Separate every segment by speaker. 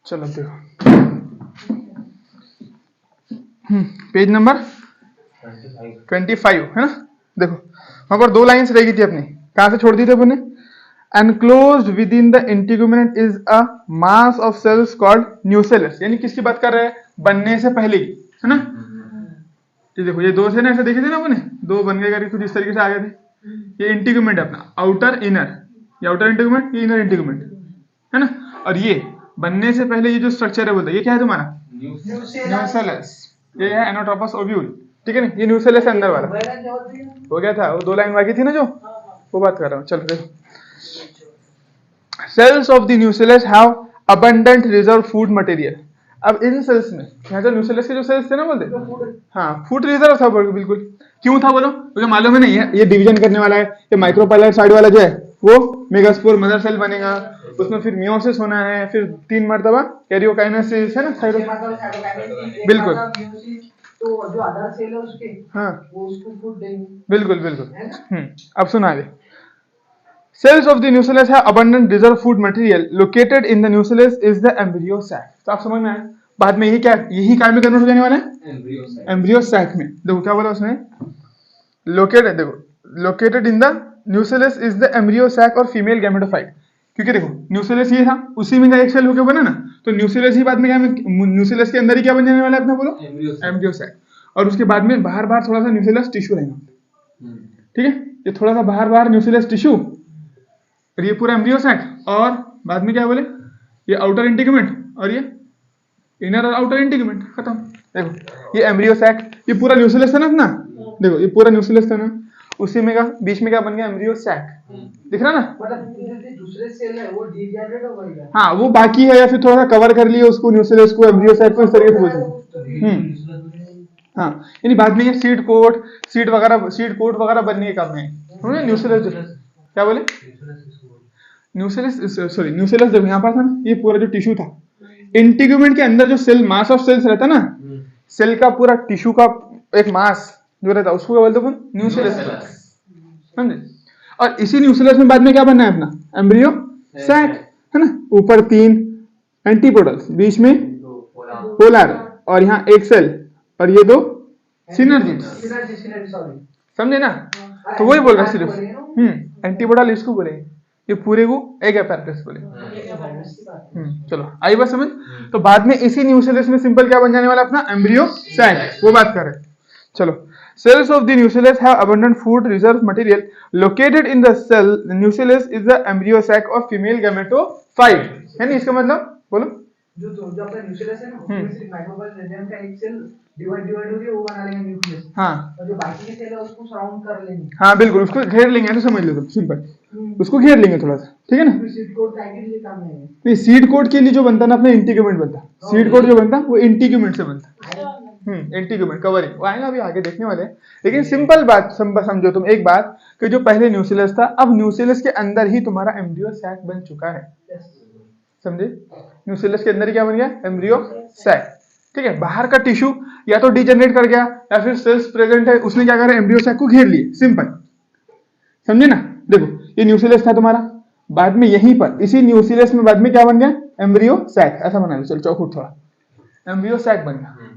Speaker 1: चलो देखो, page number 25 है ना। देखो वहां पर 2 लाइन्स रह गई थी अपनी, कहां से छोड़ दी थी अपने? Enclosed with in the integument is a mass of cells called nucellus. यानी किसकी बात कर रहे हैं? बनने से पहले की, है ना। ये देखो ये 2 थे ना, ऐसे देखे थे ना अपने, 2 बन गए करके कुछ इस तरीके से आ गए थे। ये इंटीग्यूमेंट है अपना, आउटर इनर, ये आउटर इंटीग्यूमेंट, ये इनर इंटीग्यूमेंट, है ना। और ये बनने से पहले ये जो स्ट्रक्चर है बोलते हैं, ये क्या है तुम्हारा? न्यूसेलस। ये है एनोट्रोपस ओव्यूल, ठीक है ना। ये न्यूसेलस है अंदर वाला। हो गया था वो 2 लाइन बाकी थी ना जो, वो बात कर रहा हूँ। चलो देखो, cells of the nucellus have abundant reserve food material. अब इन सेल्स में, यहाँ जो न्यूसेलस के जो सेल्स थे ना बोलते, हाँ फूड रिजर्व था बिल्कुल। क्यों था बोलो? क्योंकि मालूम है ना ये डिवीजन करने वाला है। ये माइक्रोपाइलर साइड वाला जो है वो मेगास्पोर मदर सेल बनेगा, उसमें फिर मियोसिस होना है, फिर 3 मरतबा कैरियोकाइनेसिस, है ना, साइडो, बिल्कुल। तो जो अदर सेल है उसके, हाँ वो उसको फूड देंगे, बिल्कुल बिल्कुल। अब सुना दे, cells of the nucellus have abundant reserve food material located in the nucellus is the embryo sac। तो आप समझ में आया? बाद में यही काय में कन्वर्ट हो जाने वाला है, एम्ब्रियो सैक में। देखो क्या बोला उसने, लोकेटेड, देखो located in the nucellus is the embryo sac और फीमेल गैमेटोफाइट। क्योंकि देखो न्यूसेलस ये था, उसी में एक सेल होकर बना ना, तो न्यूसेलस ही बाद में क्या, न्यूसेलस के अंदर ही क्या बन जाने वाला है अपना, बोलो, एम्ब्रियो सैक। और उसके बाद में बाहर बाहर थोड़ा सा न्यूसेलस टिश्यू रहेगा, ठीक है। ये थोड़ा सा बाहर बाहर न्यूसेलस टिश्यू, और ये पूरा एम्ब्रियो सैक, और बाद में क्या बोले, ये आउटर इंटीग्यूमेंट और ये इनर और आउटर इंटीग्यूमेंट, खत्म। देखो ये एम्ब्रियो सैक, ये पूरा न्यूसेलस था ना अपना, देखो ये पूरा न्यूसेलस था ना, उसी में का बीच में क्या बन गया, एम्ब्रियो सैक, दिख रहा ना। मतलब दूसरे सेल है वो डीजेनरेट हो गया, हाँ वो बाकी है, या फिर थोड़ा सा कवर कर लिए उसको, न्यूसेलस को, एम्ब्रियो सैक को, इस तरीके से बोल सकते। हाँ यानी बाद में ये सीड कोट वगैरह बनने के काम में न्यूसेलस, क्या बोले, न्यूसेलस, सॉरी न्यूसेलस जब यहाँ पर था ना, ये पूरा जो टिश्यू था, इंटीग्यूमेंट के अंदर जो सेल, मास ऑफ सेल्स रहता ना, सेल का पूरा टिश्यू का एक मास जो रहता है उसको क्या बोलते हैं, न्यूसेलस, समझे। और इसी न्यूसेलस में बाद में क्या बनना है अपना, एम्ब्रियो सैक, है ना। ऊपर 3 एंटीपोडल्स, बीच में पोलर, और यहाँ एक सेल, और ये 2 सिनर्जिड्स, समझे ना। तो वही बोल रहा सिर्फ, एंटीपोडल इसको बोलेंगे, ये पूरे को एक apparatus बोले। चलो आई बात समझ। तो बाद में इसी न्यूसेलस में सिंपल क्या बन जाने वाला अपना, एम्ब्रियो सैक, वो बात कर रहे हैं। चलो, cells of the nucellus have abundant food reserve material located in the cell nucellus is the embryo sac of female gametophyte। है ना, इसका मतलब बोलो, जो अपना न्यूक्लियस है ना, उसमें सिर्फ माइक्रोबायल रेडियम का एक सेल डिवाइड होके वो बना लेंगे न्यूक्लियस, हाँ, और जो बाकी के सेल है उसको सराउंड कर लेंगे, हाँ बिल्कुल, उसको घेर लेंगे, ऐसा समझ लो तुम, सिंपल उसको घेर लेंगे थोड़ा सा, ठीक है ना। सीड कोड के लिए काम नहीं है, नहीं सीड कोड के लिए जो बनता है ना अपना इंटीग्यूमेंट बनता है, सीड कोड जो बनता है वो इंटीग्यूमेंट से बनता है, इंटीग्यूमेंट कवरिंग, वो आएगा अभी आगे देखने वाले। लेकिन सिंपल बात समझो तुम एक बात, कि जो पहले न्यूसेलस था, अब न्यूसेलस के अंदर ही तुम्हारा एम्ब्रियो सैक बन चुका है, समझे। न्यूसेलस के अंदर ही क्या बन गया, एम्ब्रियो सैक, ठीक है। बाहर का टिश्यू या तो डिजेनरेट कर गया, या फिर सेल्स प्रेजेंट है, उसने क्या करा, एम्ब्रियो सैक को घेर लिए, सिंपल, समझे ना। देखो ये न्यूसेलस था तुम्हारा, बाद में यहीं पर इसी न्यूसेलस में बाद में क्या बन गया, एम्ब्रियो सैक, ऐसा बना लो, चल चौखुट थोड़ा, एम्ब्रियो सैक बन गया।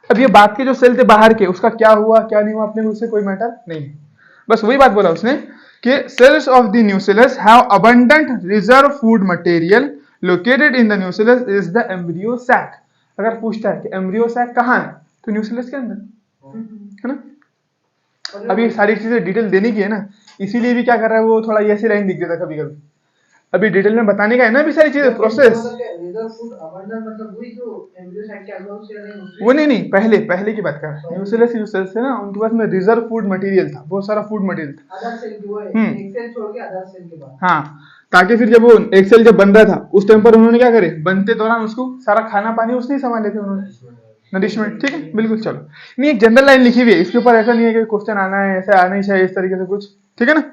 Speaker 1: अब ये बात के जो सेल थे बाहर के, उसका क्या हुआ क्या नहीं हुआ अपने को उससे कोई मैटर नहीं है, बस वही बात बोला उसने कि cells of the nucellus have abundant reserve food material located in the nucellus is the embryo sac. अगर पूछता है कि एम्ब्रियो सैक कहाँ है, तो न्यूसेलस के अंदर, है ना। अब ये सारी चीजें डिटेल देने की है ना, इसीलिए भी क्या कर रहा है वो, थोड़ा ऐसी लाइन दिख देता कभी कभी, अभी डिटेल में बताने का है ना अभी सारी चीजें, प्रोसेस। वो नहीं, पहले की बात कर रहा है, न्यूसेलस जो सेल्स है ना, उनके पास में रिजर्व फूड मटेरियल था, बहुत सारा फूड मटेरियल था, हाँ, ताकि फिर जब वो एक सेल जब बन रहा था उस टाइम पर उन्होंने क्या करे, बनते दौरान उसको सारा खाना पानी उसने ही संभाले थे उन्होंने, नरिशमेंट, ठीक है बिल्कुल। चलो नहीं, एक जनरल लाइन लिखी हुई है इसके ऊपर, ऐसा नहीं है कि क्वेश्चन आना है, ऐसा आना ही चाहिए इस तरीके से कुछ, ठीक है ना।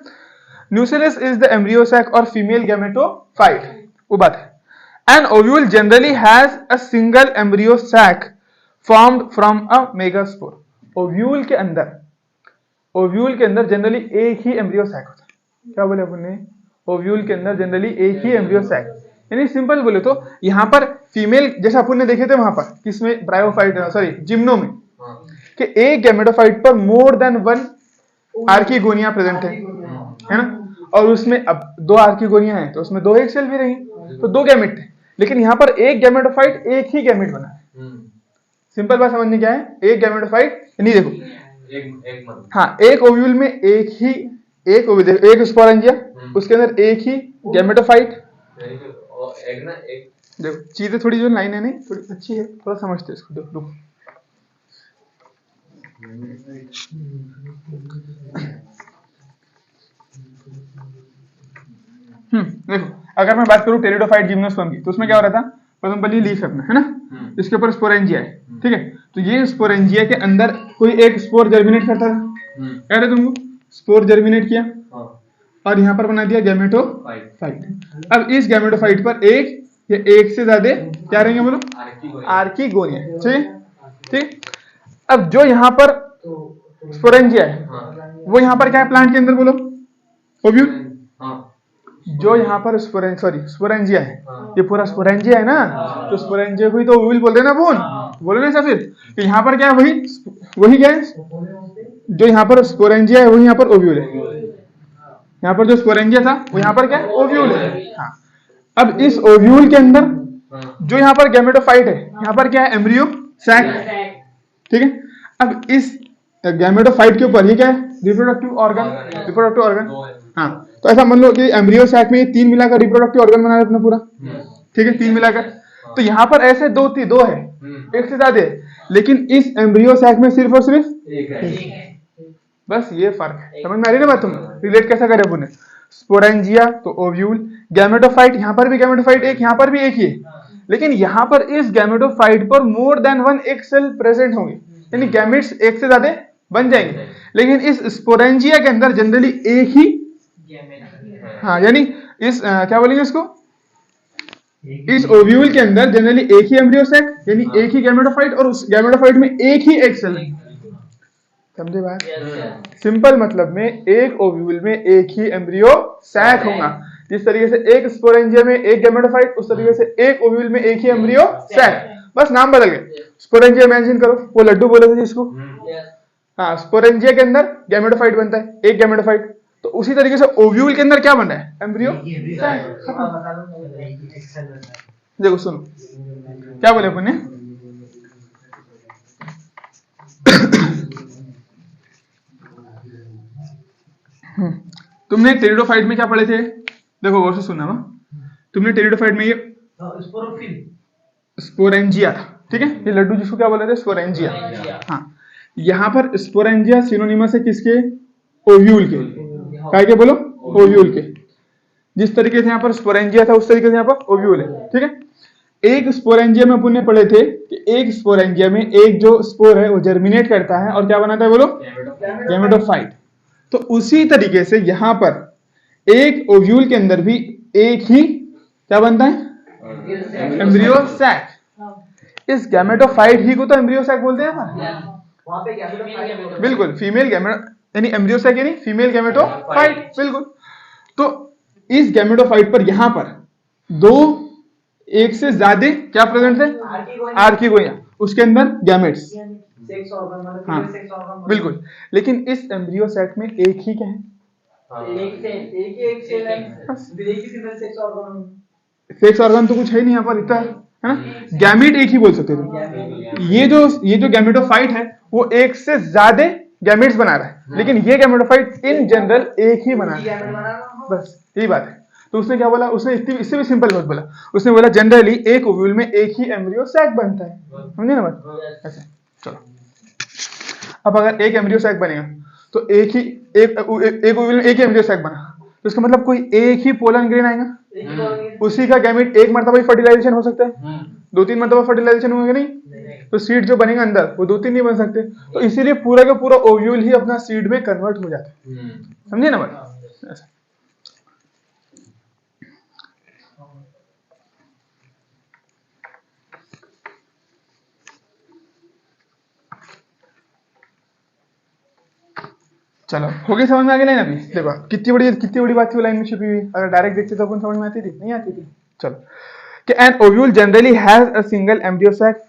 Speaker 1: Nucellus is the embryo sac और फीमेल गैमेटोफाइट, वो बात है। An ovule generally has a single embryo sac formed from a megaspore। Ovule के अंदर जनरली एक ही एम्ब्रियो सैक होता है, क्या बोले अपने, ओव्यूल के अंदर जनरली एक ही एम्ब्रियो सैक, यानी सिंपल बोले तो यहाँ पर फीमेल, जैसे अपन ने देखे थे वहां पर किसमें, ब्रायोफाइट, सॉरी जिम्नो में, कि एक गैमेटोफाइट पर more than one archegonia present है ना, और उसमें अब 2 आर्किगोनिया है तो उसमें 2 एग सेल भी रहेंगे, तो 2 गैमेट थे, लेकिन यहाँ पर एक गैमेटोफाइट एक ही गैमेट बना है। सिंपल बात समझने क्या है, एक गैमेटोफाइट, नहीं देखो हाँ, एक ओव्यूल में एक स्पोरेंजिया, उसके अंदर एक ही गैमेटोफाइट। देखो चीजें थोड़ी जो लाइन है नहीं थोड़ी अच्छी है, थोड़ा समझते हैं इसको। देखो देखो अगर मैं बात करूं टेरिडोफाइट जिम्नोस्पर्म की, तो उसमें क्या हो रहा था, प्रथम लीफ अपना है ना, इसके ऊपर स्पोरेंजिया है, ठीक है, तो ये स्पोरेंजिया के अंदर कोई एक स्पोर जर्मिनेट करता था, कह रहे तुमको स्पोर जर्मिनेट किया और यहाँ पर बना दिया गैमेटोफाइट। अब इस गैमेटोफाइट पर एक या एक से ज्यादा क्या रहेंगे बोलो, आर्किगोनिया, ठीक है, ठीक। अब जो यहाँ पर स्पोरेंजिया है वो यहाँ पर क्या है प्लांट के अंदर बोलो, ओव्यूल। जो यहाँ पर स्पोरेंजिया है, ये पूरा स्पोरेंजिया है ना, तो स्पोरेंजिया को ही तो ओव्यूल बोलते हैं ना बोन, बोले ना ऐसा। फिर तो यहाँ पर क्या है, वही क्या है, जो यहाँ पर स्पोरेंजिया है वही यहाँ पर ओव्यूल है, यहाँ पर जो स्पोरेंजिया था वो यहाँ पर क्या है, ओव्यूल है। हाँ, अब इस ओव्यूल के अंदर जो यहाँ पर गैमेटोफाइट है, यहाँ पर क्या है, एम्ब्रियो सैक, ठीक है। अब इस गैमेटोफाइट के ऊपर ये क्या है, रिप्रोडक्टिव ऑर्गन। हाँ, तो ऐसा मान लो कि एम्ब्रियो सैक में ये 3 मिलाकर रिप्रोडक्टिव ऑर्गन बना है अपना पूरा, ठीक है, 3 मिलाकर। तो यहाँ पर ऐसे दो है, एक से ज्यादा है, लेकिन इस एम्ब्रियो सैक में सिर्फ और सिर्फ एक है। बस ये फर्क है, समझ में आ रही है ना बात। तुम रिलेट कैसा करे अपने, स्पोरेंजिया तो ओव्यूल, गैमेटोफाइट, यहाँ पर भी गैमेटोफाइट एक, यहाँ पर भी एक ही है, लेकिन यहाँ पर इस गैमेटोफाइट पर मोर देन वन एक सेल प्रेजेंट होंगे, यानी गैमेट्स एक से ज्यादा बन जाएंगे। लेकिन इस स्पोरेंजिया के अंदर जनरली एक ही, हाँ, यानी इस क्या बोलेंगे इसको, इस ओव्यूल के अंदर जनरली एक ही एम्ब्रियो सैक, यानी एक ही गैमेटोफाइट, और उस गैमेटोफाइट में एक ही एग सेल है। समझे बात? सिंपल मतलब में एक ओव्यूल में एक ही एम्ब्रियो सैक होगा। जिस तरीके से एक स्पोरेंजिया में एक गैमेटोफाइट, उस तरीके से एक ओव्यूल में एक ही एम्ब्रियो सैक, बस नाम बदल गए। स्पोरेंजिया इमेजिन करो, वो लड्डू बोले थे जिसको, हाँ, स्पोरेंजिया के अंदर गैमेटोफाइट बनता है, एक गैमेटोफाइट, तो उसी तरीके से ओव्यूल के अंदर क्या बन रहा है, एम्ब्रियो सैक। देखो सुनो क्या बोले अपन ने, तुमने टेरिडोफाइट में क्या पढ़े थे, देखो गौर से सुनना, तुमने टेरिडोफाइट में ये स्पोरेंजिया था, ठीक है, ये लड्डू जिसको क्या बोले थे, स्पोरेंजिया। हाँ, यहाँ पर स्पोरेंजिया सिनोनिमस है किसके, ओव्यूल के, काय के बोलो, ओव्यूल के। जिस तरीके से यहाँ पर स्पोरेंजिया था उस तरीके से यहाँ पर ओव्यूल है, ठीक है। एक स्पोरेंजिया में अपन ने पढ़े थे कि एक स्पोरेंजिया में एक जो स्पोर है वो जर्मिनेट करता है और क्या बनाता है बोलो, गैमेटोफाइट। तो उसी तरीके से यहाँ पर एक ओव्यूल के अंदर भी एक ही क्या बनता है, एम्ब्रियो सैक। इस गैमेटोफाइट ही को तो एम्ब्रियो सैक बोलते हैं, बिल्कुल, फीमेल गैमेटो यानी एम्ब्रियो सैक यानी फीमेल गैमेटोफाइट, बिल्कुल। तो इस गैमेटोफाइट पर यहाँ पर 2 एक से ज्यादा क्या प्रेजेंट है, आर्किगोनिया, उसके अंदर गैमेट्स, हाँ बिल्कुल। लेकिन इस एम्ब्रियो सैक में एक ही क्या है, सेक्स ऑर्गन तो कुछ है नहीं यहाँ पर, इतना है ना, गैमेट एक ही बोल सकते तुम। ये जो गैमेटोफाइट है वो एक से ज्यादा गैमेट्स बना रहा है, लेकिन ये गैमेटोफाइट इन जनरल एक ही बना रहा है, बस यही बात है। तो उसने क्या बोला, उसने इससे भी सिंपल बात बोला, उसने बोला जनरली एक ओव्यूल में एक ही एम्ब्रियो सैक बनता है, समझे ना बात ऐसे। चलो अब अगर एक एम्ब्रियो सैक बनेगा तो एक ओव्यूल में एक ही एम्ब्रियो सैक बना, तो इसका मतलब कोई एक ही पोलन ग्रेन आएगा, उसी का गैमेट एक मरतबा फर्टिलाइजेशन हो सकता है, 2-3 मरतबा फर्टिलाइजेशन होगा नहीं, तो सीड जो बनेगा अंदर वो 2-3 नहीं बन सकते, तो इसीलिए पूरा का पूरा ओव्यूल ही अपना सीड में कन्वर्ट हो जाता है, समझे ना बात ऐसा। चलो हो गई, समझ में आ गई लाइन। अभी देखो कितनी बड़ी बात थी वो लाइन में छिपी हुई, अगर डायरेक्ट देखते तो अपन समझ में आती थी, नहीं आती थी। चलो कि an ovule generally has a single embryo sac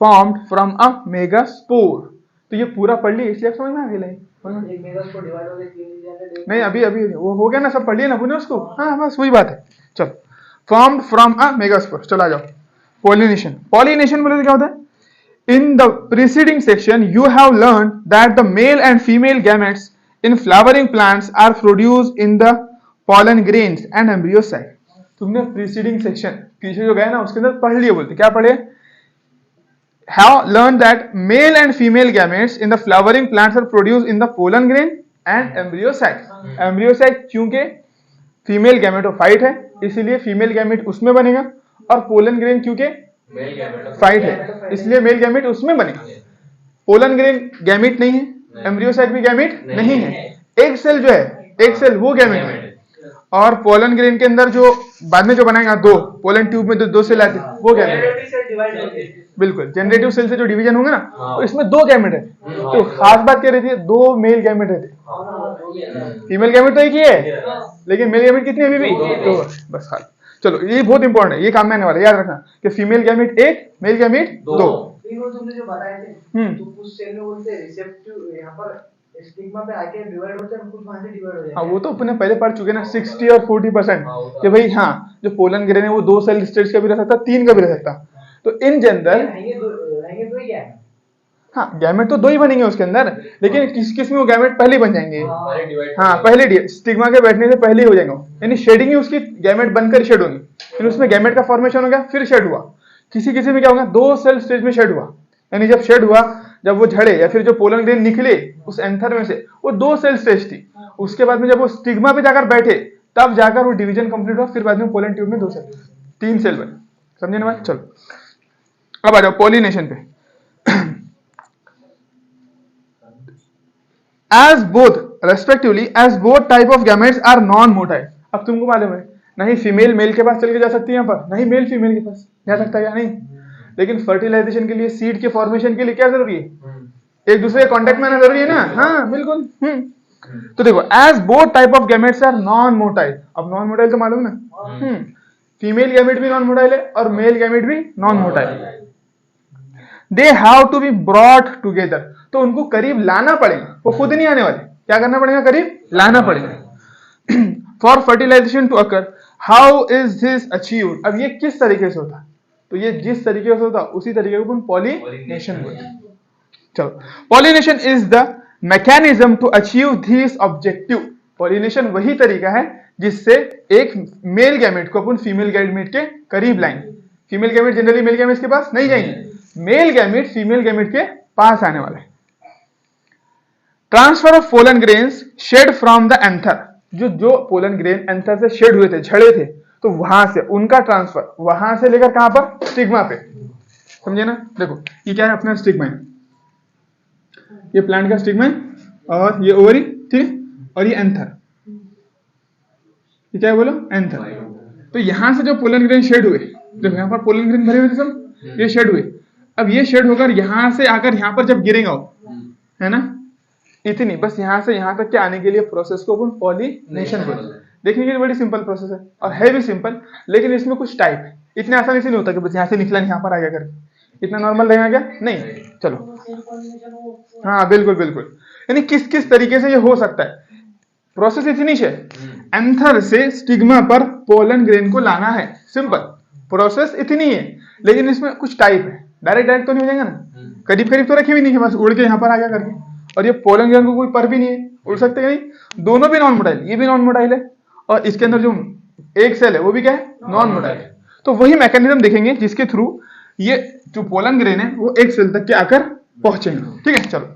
Speaker 1: formed from a megaspore. तो ये पूरा पढ़ लिए इसलिए समझ में आ गया नहीं? अभी अभी वो हो गया ना, सब पढ़ लिए ना पुणे उसको। हाँ बस वही बात है। चलो फॉर्म्ड फ्रॉम अ मेगास्पोर। चलो आ जाओ पॉलिनेशन। पॉलिनेशन बोले तो क्या होता है? In the preceding section, you have learned that the male and female gametes in flowering plants are produced in the pollen grains and embryo sac. तुमने preceding section पीछे जो गया ना उसके अंदर पढ़ लिए, बोलते क्या पढ़े? Have learned that male and female gametes in the flowering plants are produced in the pollen grain and embryo sac. Embryo sac क्योंकि फीमेल गैमेटोफाइट है इसीलिए फीमेल गैमेट उसमें बनेगा, और पोलन ग्रेन क्योंकि फाइट है इसलिए मेल गैमेट उसमें बनेगा। पोलन ग्रेन गैमेट नहीं है, एम्ब्रियो साइक भी गैमेट नहीं है। एक सेल जो है, एक सेल वो गैमेट है, और पोलन ग्रेन के अंदर जो बाद में जो बनाएगा दो पोलन ट्यूब में दो सेल आते हैं वो गैमेट। बिल्कुल जेनरेटिव सेल से जो डिवीजन होंगे ना तो इसमें दो गैमेट है। तो खास बात क्या रहती है? दो मेल गैमेट रहते हैं, फीमेल गैमेट तो एक ही है लेकिन मेल गैमेट कितने अभी भी दो। बस खाली। चलो ये बहुत इंपॉर्टेंट है, ये काम में आने वाला है, याद रखना कि फीमेल गैमेट एक, मेल गैमेट दो।
Speaker 2: तुमने जो बताए थे तो कुछ सेल में बोलते हैं रिसेप्टिव यहाँ पर स्टिग्मा पे आके डिवाइड होते हैं, कुछ वहां से डिवाइड हो जाते हैं।
Speaker 1: हाँ वो तो अपने पहले पढ़ चुके ना 60 और 40% कि भाई हाँ जो पोलन ग्रेन है वो दो सेल स्टेज का भी रह सकता, तीन का भी रह सकता। तो इन जनरल
Speaker 2: दो ही है।
Speaker 1: हाँ गैमेट तो दो ही बनेंगे उसके अंदर, लेकिन किस किस में वो गैमेट पहले बन जाएंगे। हाँ पहले स्टिग्मा के बैठने से पहले ही हो जाएंगे, यानी शेडिंग ही उसकी गैमेट बनकर शेड होंगी, फिर उसमें गैमेट का फॉर्मेशन हो गया, फिर शेड हुआ। किसी किसी में क्या होगा, दो सेल स्टेज में शेड हुआ, यानी जब शेड हुआ, जब वो झड़े या फिर जो पोलन ग्रेन निकले उस एंथर में से, वो दो सेल स्टेज थी। उसके बाद में जब वो स्टिग्मा पे जाकर बैठे तब जाकर वो डिवीजन कंप्लीट हुआ, फिर बाद में पोलन ट्यूब में दो सेल, तीन सेल बने। समझे ना बात? चलो अब आ जाओ पॉलिनेशन पे। as both respectively as both type of gametes are non motile। अब तुमको मालूम है नहीं फीमेल मेल के पास चल के जा सकती है, यहाँ पर नहीं मेल फीमेल के पास जा सकता है या नहीं, लेकिन फर्टिलाइजेशन के लिए सीड के फॉर्मेशन के लिए क्या जरूरी है? एक दूसरे के कांटेक्ट में आना जरूरी है ना। हाँ बिल्कुल। तो देखो as both type of gametes are non motile। अब नॉन मोटाइल तो मालूम ना, फीमेल गैमेट भी नॉन मोटाइल है और मेल गैमेट भी नॉन मोटाइल है। They have to be brought together, तो उनको करीब लाना पड़ेगा, वो खुद नहीं आने वाले, क्या करना पड़ेगा? करीब लाना पड़ेगा। For fertilisation to occur, how is this achieved? अब ये किस तरीके से होता? तो ये जिस तरीके से होता उसी तरीके को अपन पॉलिनेशन बोलते हैं। चलो pollination is the mechanism to achieve this objective. Pollination वही तरीका है जिससे एक मेल गैमेट को अपन फीमेल गैमेट के करीब लाएंगे। Female gamete generally male gamete के पास नहीं जाएंगे, मेल गैमेट फीमेल गैमेट के पास आने वाले। Transfer of pollen grains shed from the anther, जो पोलन ग्रेन एंथर से शेड हुए थे, झड़े थे, तो वहां से उनका ट्रांसफर वहां से लेकर कहां पर? स्टिग्मा पे। समझे ना? देखो ये क्या है अपना स्टिग्मा है, ये प्लांट का स्टिग्मा है, और ये ओवरी, ठीक, और ये एंथर, ये क्या है बोलो? एंथर। तो यहां से जो पोलन ग्रेन शेड हुए, जब यहां पर पोलन ग्रेन भरे हुए थे सब, ये शेड हुए। अब ये शेड होकर यहां से आकर यहां पर जब गिरेगा, है ना, इतनी बस यहां से यहां तक के आने के लिए प्रोसेस को अपन पॉलिनेशन बोलते हैं। देखने के लिए बड़ी सिंपल प्रोसेस है और है भी सिंपल, लेकिन इसमें कुछ टाइप है। इतने आसानी से नहीं होता कि बस यहां से निकला यहां पर आ गया करके, इतना नॉर्मल रहेगा क्या? नहीं। चलो हाँ बिल्कुल बिल्कुल, यानी किस किस तरीके से ये हो सकता है। प्रोसेस इतनी है, एंथर से स्टिग्मा पर पोलन ग्रेन को लाना है, सिंपल प्रोसेस इतनी है, लेकिन इसमें कुछ टाइप है। डायरेक्ट तो नहीं हो जाएगा ना, करीब करीब तो रखी भी नहीं है, बस उड़ के यहाँ पर आ गया करके। और ये पोलन ग्रेन को कोई पर भी नहीं है, उड़ सकते नहीं, दोनों भी नॉन मोटाइल, ये भी नॉन मोटाइल है, और इसके अंदर जो एक सेल है वो भी क्या है? नॉन मोटाइल है। तो वही मैकेनिज्म देखेंगे जिसके थ्रू ये जो पोलन ग्रेन है वो एक सेल तक के आकर पहुंचेंगे। ठीक है, चलो।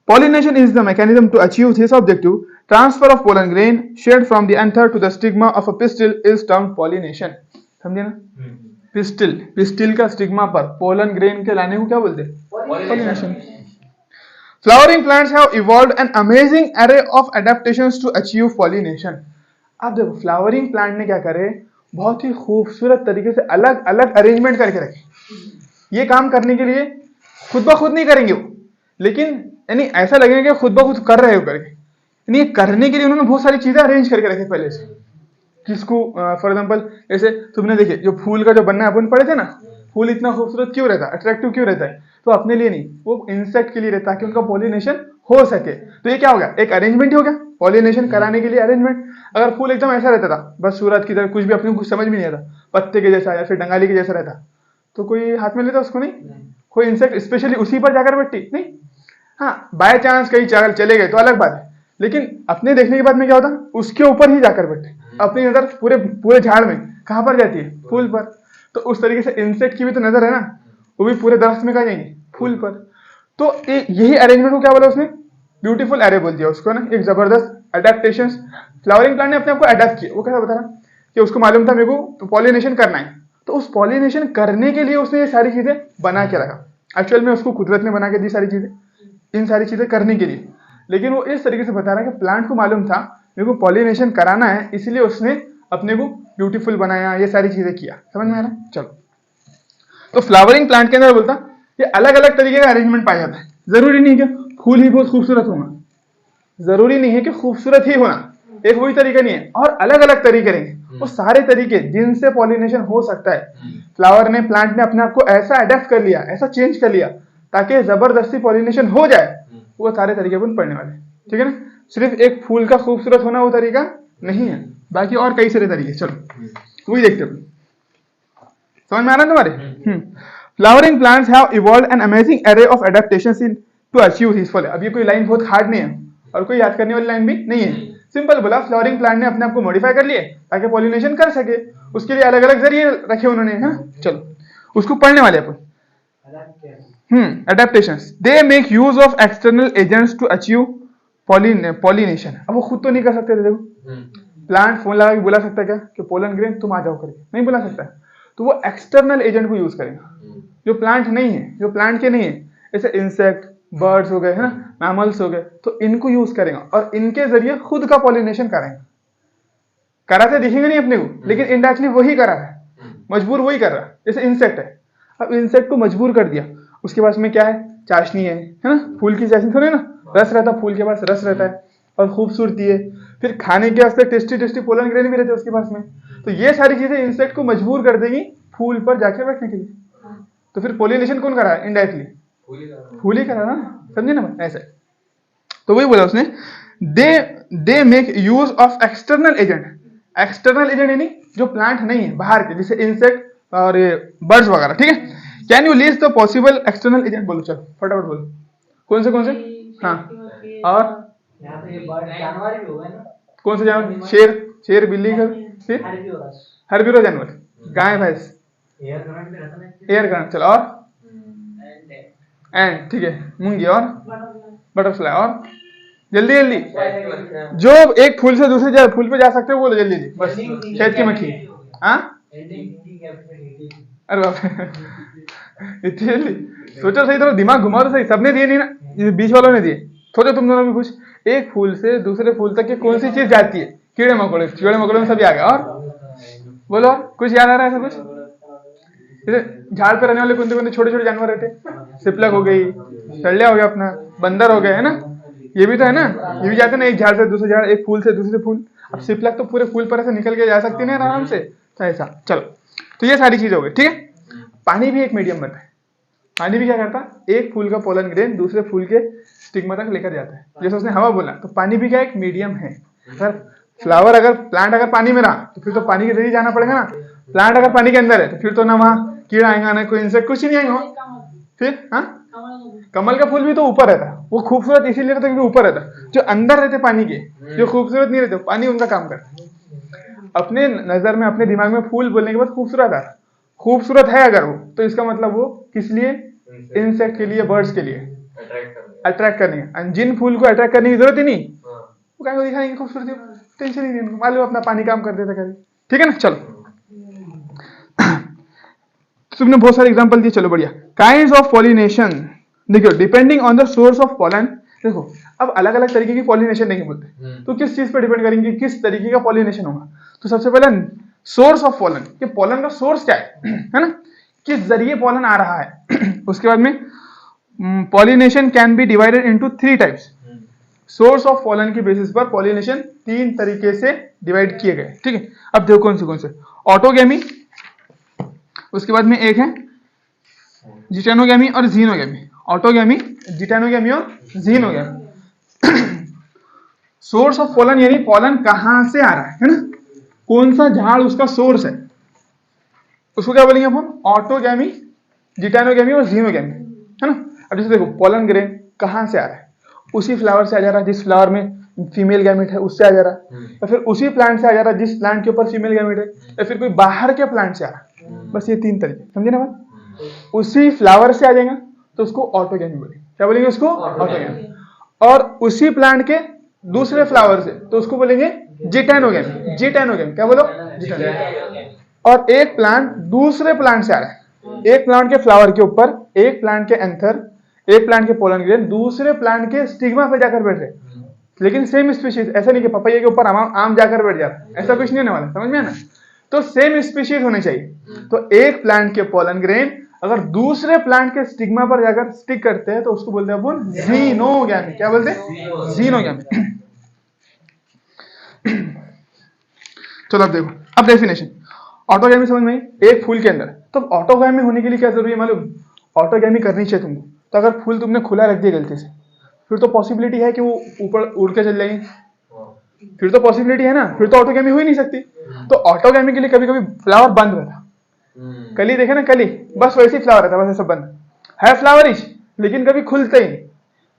Speaker 1: Pollination is the mechanism to achieve this objective. Transfer of pollen grain shared from the anther to the stigma of a pistil is termed pollination. समझे ना? पिस्टिल, पिस्टिल का स्टिग्मा पर पोलन ग्रेन के लाने को क्या बोलते हैं? Pollination. Flowering plants have evolved an amazing array of adaptations to achieve pollination. अब देखो फ्लावरिंग प्लांट ने क्या करे, बहुत ही खूबसूरत तरीके से अलग अलग अरेंजमेंट करके रखे। ये काम करने के लिए खुद ब खुद नहीं करेंगे वो, लेकिन यानी ऐसा लगेगा कि खुद ब खुद कर रहे हो करके, यानी ये करने के लिए उन्होंने बहुत सारी चीजें अरेंज करके रखे पहले से। किसको फॉर एग्जाम्पल जैसे तुमने देखे जो फूल का जो बनना है अपन पढ़े थे ना, फूल इतना खूबसूरत क्यों रहता है, अट्रैक्टिव क्यों रहता है, तो अपने लिए नहीं, वो इंसेक्ट के लिए रहता है कि उनका पॉलिनेशन हो सके। तो ये क्या हो गया, एक अरेंजमेंट हो गया, पॉलिनेशन कराने के लिए अरेंजमेंट। अगर फूल एकदम ऐसा रहता था बस सूरत की तरह, कुछ भी अपने को कुछ समझ में नहीं आता, पत्ते के जैसा या फिर डंगाली के जैसा रहता, तो कोई हाथ में लेता उसको नहीं, कोई इंसेक्ट स्पेशली उसी पर जाकर बैठती नहीं। हाँ बाय चांस कहीं चले गए तो अलग बात है, लेकिन अपने देखने के बाद में क्या होता, उसके ऊपर ही जाकर बैठे, अपनी नजर पूरे पूरे झाड़ में कहाँ पर जाती है, फूल पर। तो उस तरीके से इंसेक्ट की भी तो नजर है ना, वो भी पूरे दरख्त में कहाँ जाएंगे, फूल पर। तो यही अरेंजमेंट को क्या बोला उसने, ब्यूटीफुल एरे बोल दिया उसको ना, एक जबरदस्त अडेप्टेशन। फ्लावरिंग प्लांट ने अपने आप को अडेप्ट किया, वो कैसा बता रहा कि उसको मालूम था मेरे को पॉलिनेशन करना है, तो उस पॉलिनेशन करने के लिए उसने ये सारी चीजें बना के रखा। एक्चुअल में उसको कुदरत ने बना के दी सारी चीजें, इन सारी चीजें करने के लिए, लेकिन वो इस तरीके से बता रहा है कि प्लांट को मालूम था मेरे को पॉलिनेशन कराना है, इसलिए उसने अपने को ब्यूटीफुल बनाया, ये सारी चीजें किया। समझ में आ रहा है? चलो, तो फ्लावरिंग प्लांट के अंदर बोलता ये अलग अलग तरीके का अरेंजमेंट पाया जाता है। जरूरी नहीं है कि फूल ही बहुत खूबसूरत होना, जरूरी नहीं है कि खूबसूरत ही होना, एक वही तरीका नहीं है, और अलग अलग तरीके रहेंगे, वो सारे तरीके जिनसे पॉलिनेशन हो सकता है। फ्लावर ने, प्लांट ने अपने आप को ऐसा अडेप्ट कर लिया, ऐसा चेंज कर लिया ताकि जबरदस्ती पॉलिनेशन हो जाए, वो सारे तरीके अपन पढ़ने वाले। ठीक है ना, सिर्फ एक फूल का खूबसूरत होना वो तरीका नहीं है, बाकी और कई सारे तरीके। चलो वही देखते हैं, समझ में आ रहा है तुम्हारे? Flowering plants have evolved an amazing array of adaptations in to achieve this fall. अब ये कोई लाइन बहुत हार्ड नहीं है और कोई याद करने वाली लाइन भी नहीं है, सिंपल बोला, फ्लावरिंग प्लांट ने अपने आप को मॉडिफाई कर लिए ताकि पॉलिनेशन कर सके, उसके लिए अलग अलग जरिए रखे उन्होंने, है ना। चलो उसको पढ़ने वाले अपन। Adaptations, they make use of external agents to achieve pollination. अब वो खुद तो नहीं कर सकते थे, देखो प्लांट फोन लगा के बुला सकता है क्या कि पोलन ग्रेन तुम आ जाओ करके, नहीं बुला सकता है, तो वो एक्सटर्नल एजेंट को यूज करेगा जो प्लांट नहीं है, जो प्लांट के नहीं है, जैसे इंसेक्ट, बर्ड्स हो गए, है ना, मैमल्स हो गए, तो इनको यूज करेगा और इनके जरिए खुद का पॉलिनेशन करेंगे। कराते दिखेंगे नहीं अपने को, लेकिन इनडायरेक्टली वही करा है, मजबूर वही कर रहा है। जैसे इंसेक्ट है, अब इंसेक्ट को मजबूर कर दिया, उसके पास में क्या है, चाशनी है ना, फूल की चाशनी थोड़ी ना, रस रहता है, फूल के पास रस रहता है और खूबसूरती है, फिर खाने के वास्ते टेस्टी टेस्टी पोलन ग्रेन भी रहते हैं उसके पास में। तो ये सारी चीजें इंसेक्ट को मजबूर कर देगी फूल पर जाके बैठने के लिए, तो फिर पॉलिनेशन कौन करा है, इनडायरेक्टली फूल ही करा ना, समझे ना ऐसे। तो वही बोला उसने, दे make use of external agent. External agent यानी जो प्लांट नहीं है, बाहर के, जैसे इंसेक्ट और बर्ड्स वगैरह। ठीक है, can you list the possible external agent? बोलो चलो फटाफट बोलो, कौन से? हाँ, और
Speaker 2: जानवर भी होगा ना,
Speaker 1: कौन से जानवर? शेर, बिल्ली, फिर हर्बीवोरस जानवर, गाय, भैंस, एयर करंट। चलो, और एंड, ठीक है, मूंगी, और बटरफ्लाई, और जल्दी जल्दी जो एक फूल से दूसरे फूल पे जा सकते हो बोलो जल्दी जल्दी, बस। शहद की मक्खी, हाँ, अरे बाप इतनी जल्दी सोचो सही, थोड़ा दिमाग घुमाओ तो सही। सबने दिए नहीं ना, ये बीच वालों ने दिए, सोचो तुम दोनों भी कुछ। एक फूल से दूसरे फूल तक की कौन सी चीज जाती है? कीड़े मकोड़े, कीड़े मकोड़े में सभी आ गए। और बोलो, कुछ याद आ रहा है ऐसा कुछ? जैसे झाड़ पे रहने वाले कौन से छोटे छोटे जानवर रहते, सिपलक हो गई, सड़िया हो गया अपना, बंदर हो गए, है ना, ये भी तो है ना, ये भी जाते ना एक झाड़ से दूसरे झाड़, एक फूल से दूसरे फूल। अब सिपलक तो पूरे फूल पर ऐसे निकल के जा सकती है ना आराम से, तो ऐसा। चलो, तो ये सारी चीज हो गई। ठीक है, पानी भी एक मीडियम बनता है। पानी भी क्या करता है, एक फूल का पोलन ग्रेन दूसरे फूल के स्टिग्मा तक लेकर जाता है, जैसे उसने हवा बोला, तो पानी भी क्या एक मीडियम है। अगर प्लांट अगर पानी में रहा तो फिर तो पानी के जरिए जाना पड़ेगा ना। प्लांट अगर पानी के अंदर है तो फिर तो ना वहां कीड़ा आएगा, ना कोई इंसेक्ट, कुछ ही नहीं आएगा फिर। हाँ, कमल का फूल भी तो ऊपर रहता है, वो खूबसूरत इसीलिए रहता है क्योंकि ऊपर रहता है। जो अंदर रहते पानी के, जो खूबसूरत नहीं रहते, पानी उनका काम करता है। अपने नजर में, अपने दिमाग में फूल बोलने के बाद खूबसूरत आ, खूबसूरत है अगर वो, तो इसका मतलब वो किस लिए, इंसेक्ट के लिए, बर्ड्स के लिए अट्रैक्ट करने का। जिन फूल को अट्रैक्ट करने की जरूरत ही नहीं, वो क्या दिखाएंगे खूबसूरती, टेंशन ही नहीं, मालूम अपना पानी काम कर देता कभी। ठीक है ना। चलो, तुमने बहुत सारे एग्जांपल दिए, चलो बढ़िया। काइंड्स ऑफ पॉलिनेशन, देखो depending on the source of pollen. देखो अब अलग अलग तरीके की पॉलिनेशन नहीं बोलते, तो किस चीज पर डिपेंड करेंगे किस तरीके का पॉलिनेशन होगा। तो सबसे पहले सोर्स ऑफ पॉलन, कि पॉलन का सोर्स क्या है ना, किस जरिए पॉलन आ रहा है। उसके बाद में pollination can be divided into 3 types. Source of pollen के बेसिस पर पॉलिनेशन 3 तरीके से डिवाइड किए गए, ठीक है। अब देखो कौन से, ऑटोगैमी, उसके बाद में एक है जिटेनोगैमी और जीनोगैमी। ऑटोगैमी, जिटेनोगैमी और जीनोगैमी। सोर्स ऑफ पॉलन यानी पॉलन कहां से आ रहा है ना, कौन सा झाड़ उसका सोर्स है, उसको क्या बोलेंगे अपन, ऑटोगैमी, जिटेनोगैमी और जीनोगैमी, है ना। अब जैसे देखो पॉलन ग्रेन कहां से आ रहा है, उसी फ्लावर से आ जा रहा है जिस फ्लावर में फीमेल गैमेट है उससे आ जा रहा है, या फिर उसी प्लांट से आ जा रहा है जिस प्लांट के ऊपर फीमेल गैमेट है, या फिर कोई बाहर के प्लांट से आ रहा है। बस ये 3 तरीके, समझे ना बात। उसी फ्लावर से आ जाएगा तो उसको ऑटोगैमी बोलेंगे, क्या बोलेंगे उसको, ऑटोगैमी। और उसी प्लांट के दूसरे फ्लावर से तो उसको बोलेंगे जिटेनोगैमी, जिटेनोगैमी, क्या बोलो, जिटेनोगैमी। और एक प्लांट दूसरे प्लांट से आ रहा है, एक प्लांट के फ्लावर के ऊपर, एक प्लांट के एंथर, एक प्लांट के पोलन ग्रेन दूसरे प्लांट के स्टिग्मा पे जाकर बैठ रहे, लेकिन सेम स्पीशीज, ऐसा नहीं कि पपैया के ऊपर आम जाकर बैठ जा रहा है, ऐसा कुछ नहीं होने वाला, समझ में आना। तो सेम स्पीशीज होने चाहिए। तो एक प्लांट के पोलन ग्रेन अगर दूसरे प्लांट के स्टिग्मा पर जाकर स्टिक करते हैं तो उसको बोलते हैं अपन जीनोगैमी, क्या बोलते हैं, जीनोगैमी। चलो अब देखो, अब डेफिनेशन, ऑटोगैमी समझ में आई, एक फूल के अंदर। तो ऑटोगैमी होने के लिए क्या जरूरी है मालूम, ऑटोगैमी करनी चाहिए तुमको। तो अगर फूल तुमने खुला रख दिया गलती से, फिर तो पॉसिबिलिटी है कि वो ऊपर उड़ के चल जाएंगे, फिर तो पॉसिबिलिटी है ना, फिर तो ऑटोगैमी हो ही नहीं सकती। तो ऑटोगैमी के लिए कभी कभी फ्लावर बंद रहता, कली देखे ना, कली बस वैसे ही फ्लावर रहता, बस ऐसा बंद है, फ्लावरिश, लेकिन कभी खुलता ही नहीं,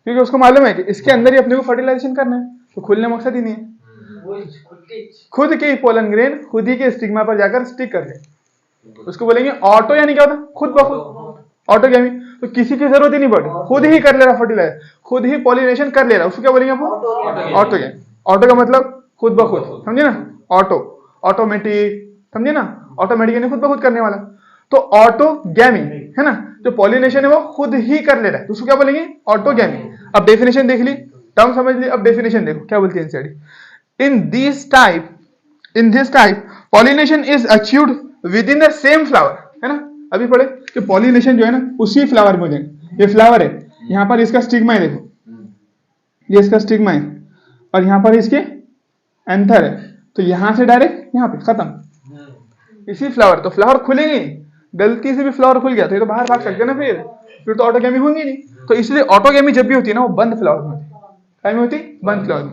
Speaker 1: क्योंकि उसको मालूम है कि इसके अंदर ही अपने को फर्टिलाइजेशन करना है, तो खुलने मकसद ही नहीं है। खुद के पोलन ग्रेन खुद ही के स्टिग्मा पर जाकर स्टिक कर ले, उसको बोलेंगे ऑटो, यानी क्या होता, खुद ब खुद, ऑटोगैमी। तो किसी की जरूरत ही नहीं पड़ी, खुद ही कर ले रहा फर्टिलाइजर, खुद ही पॉलिनेशन कर ले रहा, उसको क्या बोलेंगे आप, ऑटोगैमी। ऑटो का मतलब खुद ब खुद, समझे ना, ऑटो, ऑटोमेटिक, समझे ना, ऑटोमेटिक यानी खुद ब खुद करने वाला। तो ऑटोगैमी है ना, जो पॉलिनेशन है वो खुद ही कर ले रहा है, तो उसको क्या बोलेंगे, ऑटोगैमी। अब डेफिनेशन देख ली, टर्म समझ ली, अब डेफिनेशन देखो क्या बोलती है NCERT. in this type pollination is achieved within the same flower, है ना। अभी पढ़े कि पॉलिनेशन जो है ना उसी फ्लावर में हो जाएगा। ये फ्लावर है, यहाँ पर इसका स्टिग्मा है, देखो ये इसका स्टिग्मा है, और यहाँ पर इसके एंथर है, तो यहाँ से डायरेक्ट यहाँ पे खत्म, इसी फ्लावर। तो फ्लावर खुलेंगे, गलती से भी फ्लावर खुल गया तो ये तो बाहर भाग सकते हैं ना, फिर तो ऑटोगैमी होंगी नहीं। तो इसलिए ऑटोगैमी जब भी होती है ना वो बंद फ्लावर में होती है, बंद फ्लावर में।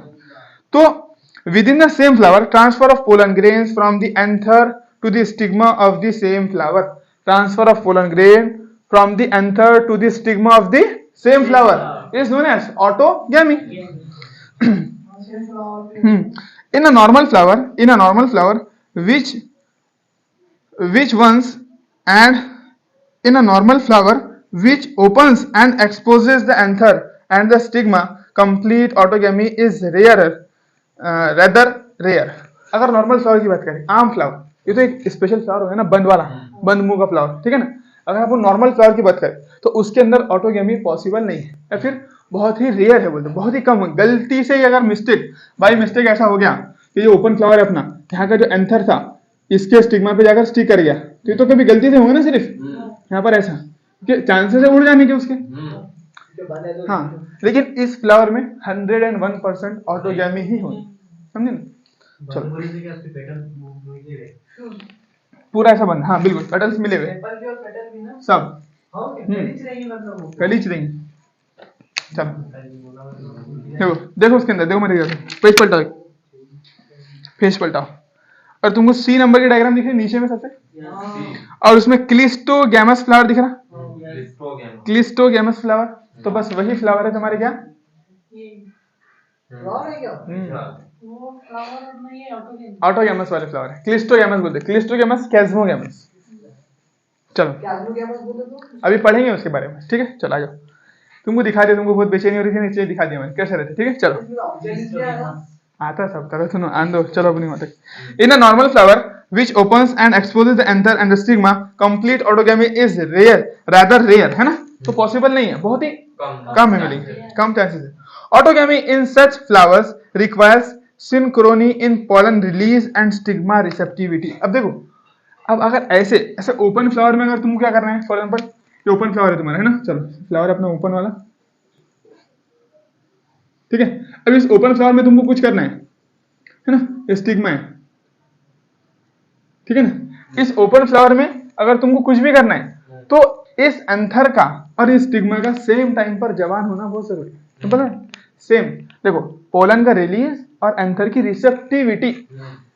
Speaker 1: तो within the same flower, transfer of pollen grains from the anther to the stigma of the same flower. Transfer of pollen grain from the anther to the stigma of the same flower is known as autogamy. In a normal flower, which ones and in a normal flower which opens and exposes the anther and the stigma, complete autogamy is rarer. Rather rare. अगर normal flower की बात करें, आम flower, ये तो एक special flower है ना, बंद वाला, बंद मुंह का फ्लावर, ठीक है ना। अगर आप नॉर्मल फ्लावर की बात करें तो उसके अंदर ऑटोगैमी पॉसिबल नहीं है, या फिर बहुत ही रेयर है, बोलते बहुत ही कम है। गलती से अगर मिस्टेक बाई मिस्टेक ऐसा हो गया कि ये ओपन फ्लावर है अपना, यहाँ का जो एंथर था इसके स्टिग्मा पे जाकर स्टिक कर गया, तो ये तो कभी गलती से होगा ना, सिर्फ यहाँ पर ऐसा चांसेस है उड़ जाने के उसके। हाँ, लेकिन इस फ्लावर में 101% ऑटोगैमी ही होगी, समझे ना। चलो पूरा ऐसा बंद, हाँ बिल्कुल, पेटल्स मिले हुए सब, कलीच रहेंगे। चलो देखो उसके अंदर, देखो मेरे पेज पलटाओ, पेज पलटाओ, और तुमको सी नंबर की डायग्राम दिख रही नीचे में सबसे, और उसमें क्लिस्टोगैमस फ्लावर दिख रहा, क्लिस्टोगैमस फ्लावर, तो बस वही फ्लावर है तुम्हारे क्या, ऑटोगैमस वाले फ्लावर है, क्लिस्टोगैमस बोलते हैं, क्लिस्टोगैमस, कैस्मोगैमस। चलो अभी पढ़ेंगे उसके बारे में, ठीक है। चलो आ जाओ, तुमको दिखा दिया, तुमको बहुत बेचैनी हो रही थी इसलिए दिखा दिया मैंने कैसे रहते, ठीक है। चलो आता सब तरह सुनो आंदो, चलो अपनी मत। In a normal flower which opens and exposes the anther and the stigma, complete autogamy is rare, rather rare, है ना। तो पॉसिबल नहीं है, बहुत ही कम है, मिलेंगे कम चांसेस है। Autogamy in such flowers requires synchrony in pollen release and stigma receptivity. अब देखो, अब अगर ऐसे ओपन फ्लावर में अगर तुमको क्या करना है, फॉर एग्जाम्पल ये ओपन फ्लावर है तुम्हारा, है ना। चलो फ्लावर अपना ओपन वाला, ठीक है। अब इस ओपन फ्लावर में तुमको कुछ करना है ना, स्टिग्मा है, ठीक है ना। इस ओपन फ्लावर में अगर तुमको कुछ भी करना है तो इस एंथर का और इस स्टिग्मा का सेम टाइम पर जवान होना बहुत जरूरी है, सिंपल है। सेम देखो, पोलन का रिलीज और एंथर की रिसेप्टिविटी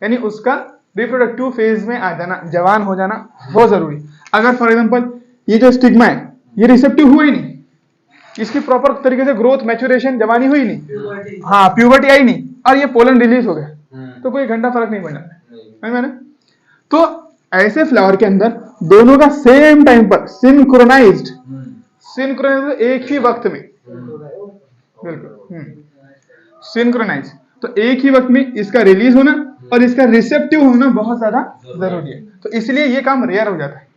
Speaker 1: यानी उसका रिप्रोडक्टिव फेज में आ जाना, जवान हो जाना बहुत जरूरी। अगर फॉर एग्जांपल ये जो स्टिग्मा है ये रिसेप्टिव हुआ ही नहीं, इसकी प्रॉपर तरीके से ग्रोथ मैच्योरेशन जवानी हुई नहीं, हाँ प्यूबर्टी आई नहीं, और ये पोलन रिलीज हो गया, तो कोई घंटा फर्क नहीं पड़ना है मैंने। तो ऐसे फ्लावर के अंदर दोनों का सेम टाइम पर सिंक्रोनाइज्ड, सिंक्रोनाइज एक ही वक्त में, बिल्कुल सिंक्रोनाइज, तो एक ही वक्त में इसका रिलीज होना और इसका रिसेप्टिव होना बहुत ज्यादा जरूरी है, तो इसलिए ये काम रेयर हो जाता है।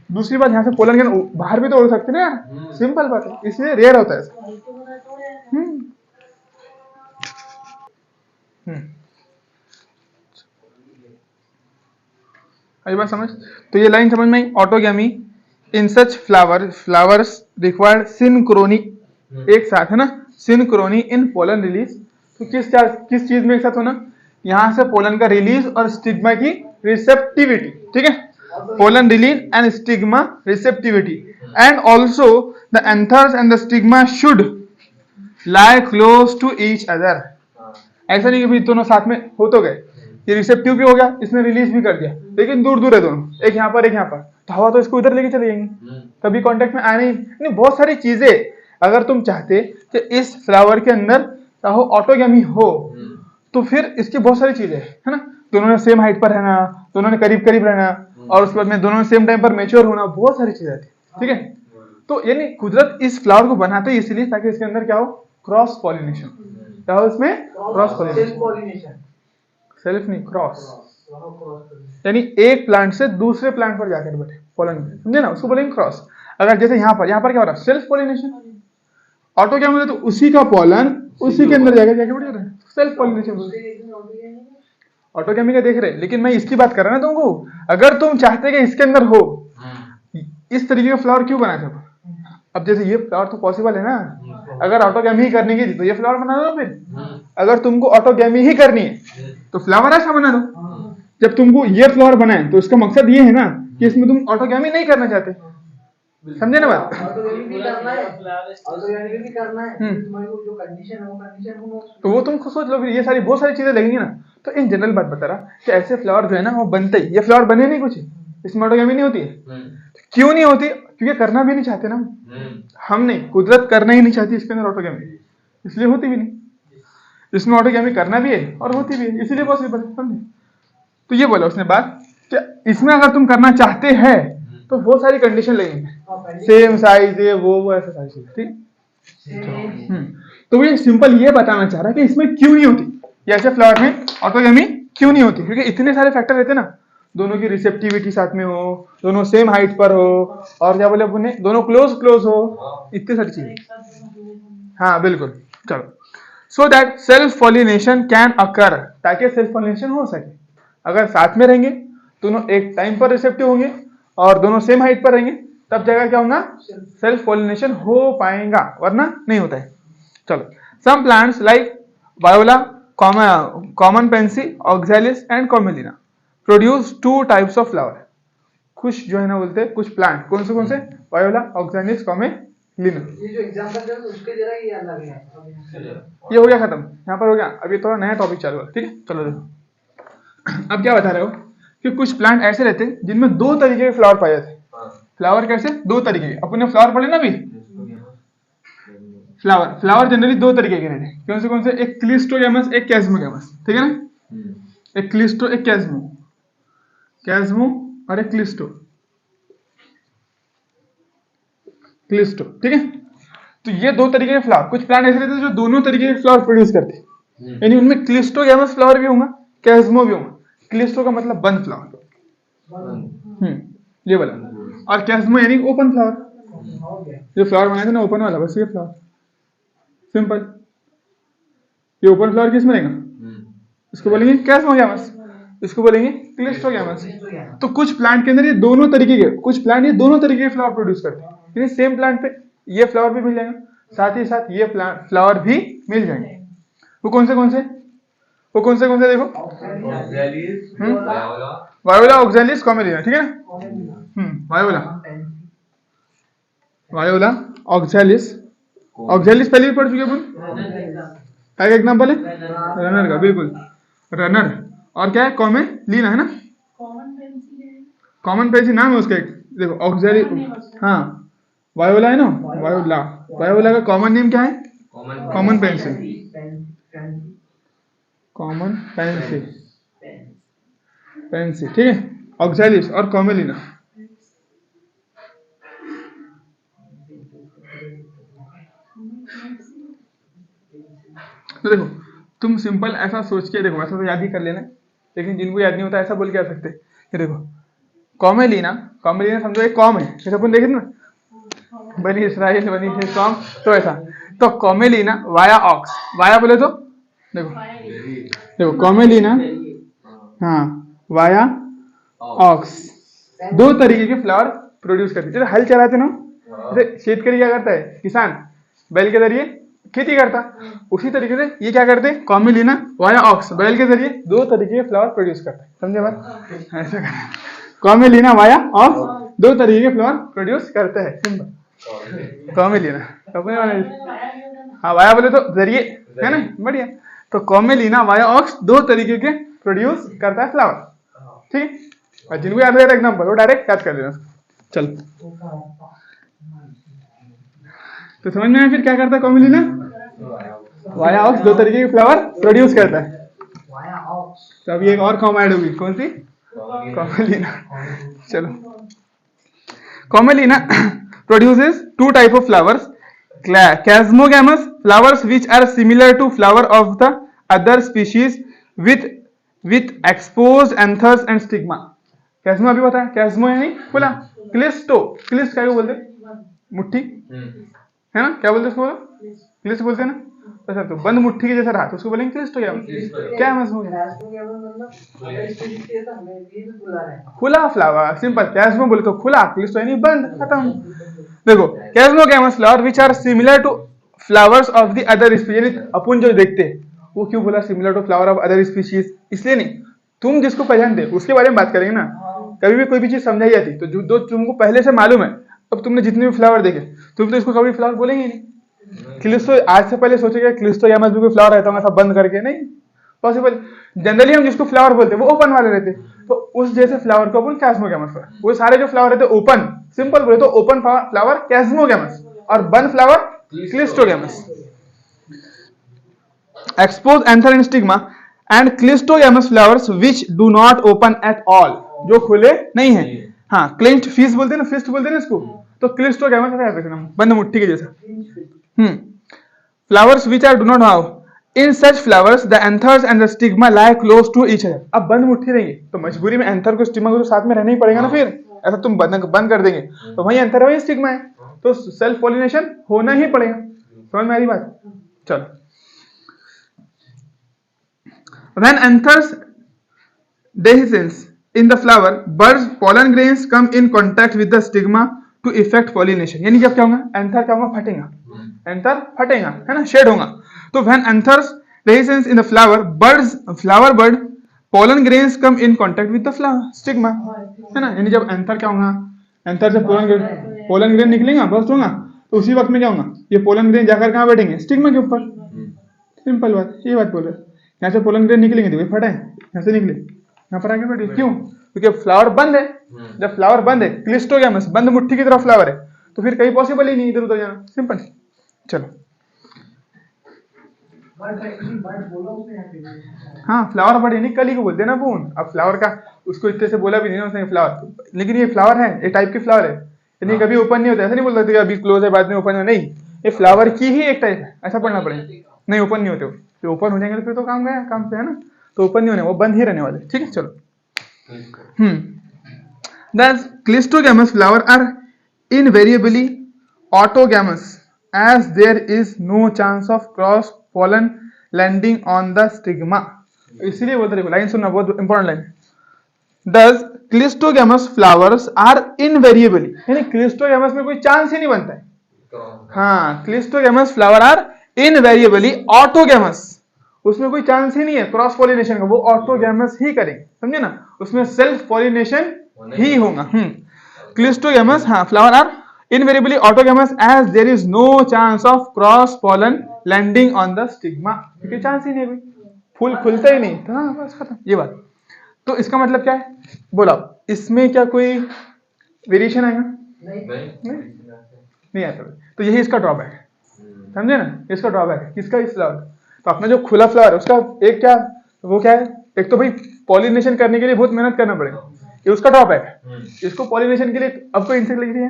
Speaker 1: दूसरी बात, यहाँ से पोलन के बाहर भी तो उड़ सकते ना यार, सिंपल बात है, इसलिए रेयर होता है ऐसा। आई बात समझ? तो ये लाइन समझ में आई, ऑटोगैमी इन सच फ्लावर्स रिक्वायर्ड सिनक्रोनी, एक साथ है ना, सिनक्रोनी इन पोलन रिलीज। तो किस चीज में एक साथ होना, यहां से पोलन का रिलीज और स्टिग्मा की रिसेप्टिविटी, ठीक है, pollen release and stigma receptivity, and also the anthers and the stigma should lie close to each other. ऐसा नहीं कि भाई दोनों साथ में हो तो गए, ये रिसेप्टिव भी हो गया, इसने रिलीज भी कर दिया, लेकिन दूर दूर है दोनों, एक यहाँ पर एक यहाँ पर, तो हवा तो इसको इधर लेके चले जाएंगे, कभी कांटेक्ट में आने ही नहीं। बहुत सारी चीजें, अगर तुम चाहते कि इस फ्लावर के अंदर चाहो ऑटोगैमी हो तो फिर इसकी बहुत सारी चीजें है ना, दोनों ने सेम हाइट पर रहना, दोनों ने करीब करीब रहना, और उसके बाद में दोनों ने सेम टाइम पर मैच्योर होना, बहुत सारी चीजें आती, ठीक है। तो यानी कुदरत इस फ्लावर को बनाते इसलिए ताकि इसके अंदर क्या हो, क्रॉस पॉलिनेशन, क्या हो इसमें, क्रॉस पॉलिनेशन, सेल्फ नहीं क्रॉस, यानी एक प्लांट से दूसरे प्लांट पर जाकर बैठे पोलन, समझे ना, उसको बोलेंगे क्रॉस। अगर जैसे यहाँ पर क्या हो रहा है, सेल्फ पॉलिनेशन, ऑटो क्या बोले, तो उसी का पोलन उसी के अंदर जाकर जाके बैठ रहा है, सेल्फ पॉलिनेशन। ऑटोगैमी का देख रहे, लेकिन मैं इसकी बात कर रहा ना तुमको, अगर तुम चाहते कि इसके अंदर हो, इस तरीके का फ्लावर क्यों बनाए थे? अब जैसे ये फ्लावर तो पॉसिबल है ना, अगर ऑटोगैमी ही करनी की तो ये फ्लावर बना दो, फिर अगर तुमको ऑटोगैमी ही करनी है तो फ्लावर ऐसा बना दो। जब तुमको ये फ्लावर बनाए तो इसका मकसद ये है ना कि इसमें तुम ऑटोगैमी नहीं करना चाहते, समझे ना बात? तो वो तुम खुद सोच लो, फिर ये सारी बहुत सारी चीजें लगेंगी ना। तो इन जनरल बात बता रहा कि ऐसे फ्लावर जो है ना वो बनते ही, ये फ्लावर बने नहीं कुछ, इसमें ऑटोगैमी नहीं होती है। क्यों नहीं होती? क्योंकि करना भी नहीं चाहते ना हम नहीं, कुदरत करना ही नहीं चाहती इसके अंदर ऑटोगैमी, इसलिए होती भी नहीं। इसमें ऑटोगैमी करना भी है और होती भी है, इसीलिए पॉसिबल, समझे? तो ये बोला उसने बात कि इसमें अगर तुम करना चाहते हैं तो बहुत सारी कंडीशन लगेंगे, सेम साइज है वो ऐसा सारी चीज, ठीक। तो वो सिंपल ये बताना चाह रहा है कि इसमें क्यों नहीं होती, ये ऐसे फ्लावर में ऑटोगैमी क्यों नहीं होती, क्योंकि इतने सारे फैक्टर रहते ना, दोनों की रिसेप्टिविटी साथ में हो, दोनों सेम हाइट पर हो, और क्या बोले अपने, दोनों क्लोज हो, इतनी सारी चीजें। हाँ बिल्कुल, चलो। So that self pollination can occur, ताकि सेल्फ पॉलिनेशन हो सके। अगर साथ में रहेंगे, दोनों एक टाइम पर रिसेप्टिव होंगे और दोनों सेम हाइट पर रहेंगे, तब जगह क्या होगा, सेल्फ पॉलिनेशन हो पाएगा, वरना नहीं होता है। चलो, some plants like viola, common pansy, oxalis and commelina produce 2 types of flower. कुछ जो है ना बोलते हैं, कुछ प्लांट कौन से वायोला, ऑक्सैलिस, कॉमेलिना।
Speaker 2: ये जो एग्जांपल दे उसके जरा ये अलग है,
Speaker 1: ये हो गया खत्म, यहाँ पर हो गया। अभी थोड़ा नया टॉपिक चालू है, ठीक है। चलो देखो, अब क्या बता रहे हो कि कुछ प्लांट ऐसे रहते हैं जिनमें 2 तरीके के फ्लावर पाए जाते हैं। फ्लावर कैसे, 2 तरीके के, अपने फ्लावर पढ़े ना अभी, फ्लावर जनरली 2 तरीके के रहते हैं। कौन से, एक क्लिस्टोगैमस, एक कैस्मोगैमस, ठीक है ना। एक क्लिस्टो, एक कैस्मो और एक क्लिस्टो, ठीक है। तो ये 2 तरीके के फ्लावर, कुछ प्लांट ऐसे रहते हैं जो दोनों तरीके के फ्लावर प्रोड्यूस करते हैं, यानी उनमें क्लिस्टोगैमस फ्लावर भी होगा, कैस्मो भी होगा। क्लिस्टो का मतलब बंद फ्लावर, ये वाला, और कैस्मो यानी ओपन फ्लावर, जो फ्लावर बनाए थे ना ओपन वाला, बस ये फ्लावर, सिंपल। ये ओपन फ्लावर किसमें रहेगा, इसको बोलेंगे कैस्मोगैमस, इसको बोलेंगे क्लिस्टोगैमस। तो कुछ प्लांट के अंदर ये दोनों तरीके के, कुछ प्लांट ये दोनों तरीके के फ्लावर प्रोड्यूस करते हैं, यानी सेम प्लांट पे ये फ्लावर भी मिल जाएगा, साथ ही साथ ये फ्लावर भी मिल जाएंगे। वो कौन से देखो,
Speaker 3: ऑक्सैलिस,
Speaker 1: हम्म?
Speaker 3: वायोला,
Speaker 1: वायोला, ऑक्सैलिस, कॉमेलिना, ठीक है ना। Voila, oxalis. ऑक्सैलिस पहले भी पढ़ चुके अपन, क्या एग्जाम्पल है, रनर का, बिल्कुल रनर। और क्या है, कॉमेलिना है ना, कॉमन पेंसिल नाम है उसका एक, देखो ऑक्सैलिस, हाँ वायोला है ना, वायोला का कॉमन नेम क्या है, कॉमन पेंसिल, ठीक है, ऑक्सैलिस और कॉमेलिना। तो देखो तुम सिंपल ऐसा सोच के देखो, ऐसा तो याद ही कर लेना, लेकिन जिनको याद नहीं होता ऐसा बोल के आ सकते, ये देखो कॉमेलिना समझो एक कॉम है, जैसे अपन देखे ना, बनी इसराइल, बनी है कॉम, तो ऐसा, तो कॉमेलिना वाया ऑक्स, वाया बोले तो देखो कॉमेलिना, हाँ वाया ऑक्स, दो तरीके के फ्लावर प्रोड्यूस करती है। जैसे हल चलाते ना, जैसे शेतकरी क्या करता है, किसान बैल के जरिए खेती करता, उसी तरीके से ये क्या करते हैं, कॉमेलिना वाया ऑक्स, बैल के जरिए दो तरीके के फ्लावर प्रोड्यूस करता है, समझे बात, ऐसा कॉमेलिना वाया ऑक्स दो तरीके के फ्लावर प्रोड्यूस करते हैं, सिंपल कॉमेलिना, हाँ वाया बोले तो जरिए, है ना, बढ़िया। तो कॉमेलिना वाया ऑक्स दो तरीके के प्रोड्यूस करता है फ्लावर, ठीक है। और जिनको याद रहेगा एग्जाम्पल वो डायरेक्ट याद कर लेना। चल तो समझ में आया फिर क्या करता है कॉमेलिना, वाया ऑक्स दो तरीके के फ्लावर प्रोड्यूस करता है। तो अभी एक और कॉम ऐड होगी, कौन सी, कॉमेलिना। चलो Commelina produces two type of flowers, chasmogamous flowers which are similar to flower of the other species with exposed anthers and stigma। कैस्मो अभी बताया, कैस्मो यानी खुला, क्लिस्टो, क्लिस्ट क्या बोलते हैं, मुट्ठी है ना, क्या बोलते हैं उसको, क्लिस्ट बोलते हैं ना, अच्छा तो बंद मुट्ठी के जैसा रहा तो उसको बोलेंगे क्लिस्ट हो गया, क्या हो गया, खुला फ्लावर, सिंपल, कैस्मो बोले तो खुला, क्लिस्ट यानी बंद, खत्म। देखो chasmogamous flower which are similar to flowers of the other species, अपन जो देखते हैं वो क्यों बोला similar to flower of other species, इसलिए नहीं, तुम जिसको पहचानते उसके बारे में बात करेंगे ना, कभी भी कोई भी चीज समझाई जाती तो जो तुमको पहले से मालूम है, अब तुमने जितने भी फ्लावर देखे तुम तो इसको कभी फ्लावर बोलेंगे नहीं। क्लिस्टो आज से पहले सोचेगा क्लिस्टोगैमस भी कोई फ्लावर रहता होगा, सब बंद करके, नहीं पॉसिबल। जनरली हम जिसको फ्लावर बोलते हैं वो ओपन वाले रहते, तो उस जैसे फ्लावर को अपन कैस्मोगैमस, वो सारे जो फ्लावर रहते ओपन, सिंपल बोले तो ओपन फ्लावर कैस्मोगैमस और बंद flower cleistogamous. Expose anther and stigma and cleistogamous flowers which do not open at all, जो खुले नहीं है, हाँ क्लेंच्ड फिस्ट बोलते हैं ना, फिस्ट बोलते हैं ना इसको, तो क्लिस्टोगैमस है बंद मुट्ठी के जैसा। Flowers which are do not how, in such flowers the anthers and the stigma lie close to each other. अब बंद मुट्ठी रहेंगे तो मजबूरी में एंथर को स्टिग्मा को तो साथ में रहना ही पड़ेगा ना, फिर ऐसा तुम बंद कर देंगे तो वही एंथर है वही स्टिग्मा है, तो सेल्फ पॉलिनेशन होना ही पड़ेगा, समझ में आ रही बात। चलो when anthers dehiscence in the flower, birds pollen grains come in contact with the stigma to effect pollination। यानी जब क्या होगा, एंथर क्या होगा, फटेगा, एंथर फटेगा, है ना, शेड होगा। तो when anthers dehiscence in the flower bird pollen grains come in contact with the flower stigma, है ना, यानी जब एंथर क्या होगा, एंथर से पोलन ग्रेन निकलेगा, बस्ट होगा, तो उसी वक्त में क्या होगा, ये पोलन ग्रेन जाकर कहाँ बैठेंगे, स्टिग्मा के ऊपर, सिंपल बात, ये बात बोल रहे। यहाँ से पोलन ग्रेन निकलेंगे तो ये फटे, यहाँ से निकले यहाँ पर आगे बैठे, क्यों, क्योंकि फ्लावर बंद है, जब फ्लावर बंद है, क्लिस्टोगैमस बंद मुट्ठी की तरफ फ्लावर है, तो फिर कहीं पॉसिबल ही नहीं इधर उधर जाना, सिंपल। चलो हाँ फ्लावर बर्ड यानी कली को बोलते हैं ना अपन, अब फ्लावर का उसको इतने से बोला भी नहीं ना उसने फ्लावर, लेकिन ये फ्लावर है, एक टाइप के फ्लावर है, यानी कभी ओपन नहीं होता, ऐसा नहीं बोल सकते अभी क्लोज है बाद में ओपन है, नहीं, ये फ्लावर की ही एक टाइप है, ऐसा पढ़ना पड़ेगा, नहीं ओपन नहीं होते, फिर ओपन हो जाएंगे तो फिर तो काम गया, काम पे है ना, तो ओपन नहीं होने, वो बंद ही रहने वाले, ठीक है। चलो Thus cleistogamous flower are invariably autogamous as there is no chance of cross pollen landing on the stigma। इसीलिए बोलते देखो लाइन सुनना, बहुत important line. Thus cleistogamous flowers are invariably, यानी क्लिस्टोगैमस में कोई चांस ही नहीं बनता है, हाँ cleistogamous flower are invariably autogamous, उसमें कोई चांस ही नहीं है क्रॉस पॉलिनेशन का, वो ऑटोगैमस ही करेंगे, समझे ना, उसमें सेल्फ पॉलिनेशन ही होगा। क्लिस्टोगैमस, हाँ, flower are invariably autogamous as there is no chance of cross pollen landing on the stigma, क्योंकि चांस ही नहीं है, कोई फूल खुलता ही नहीं, तो हाँ बस खत्म, ये बात। तो इसका मतलब क्या है, बोला इसमें क्या कोई वेरिएशन आएगा? नहीं आता। तो यही इसका ड्रॉबैक है, समझे ना, इसका ड्रॉबैक है किसका, इस फ्लावर। तो अपना जो खुला फ्लावर है उसका एक क्या, वो क्या है, एक तो भाई पॉलिनेशन करने के लिए बहुत मेहनत करना पड़ेगा, ये उसका ड्रॉबैक है। इसको पॉलिनेशन के लिए अब कोई इंसेक्ट लग रही है,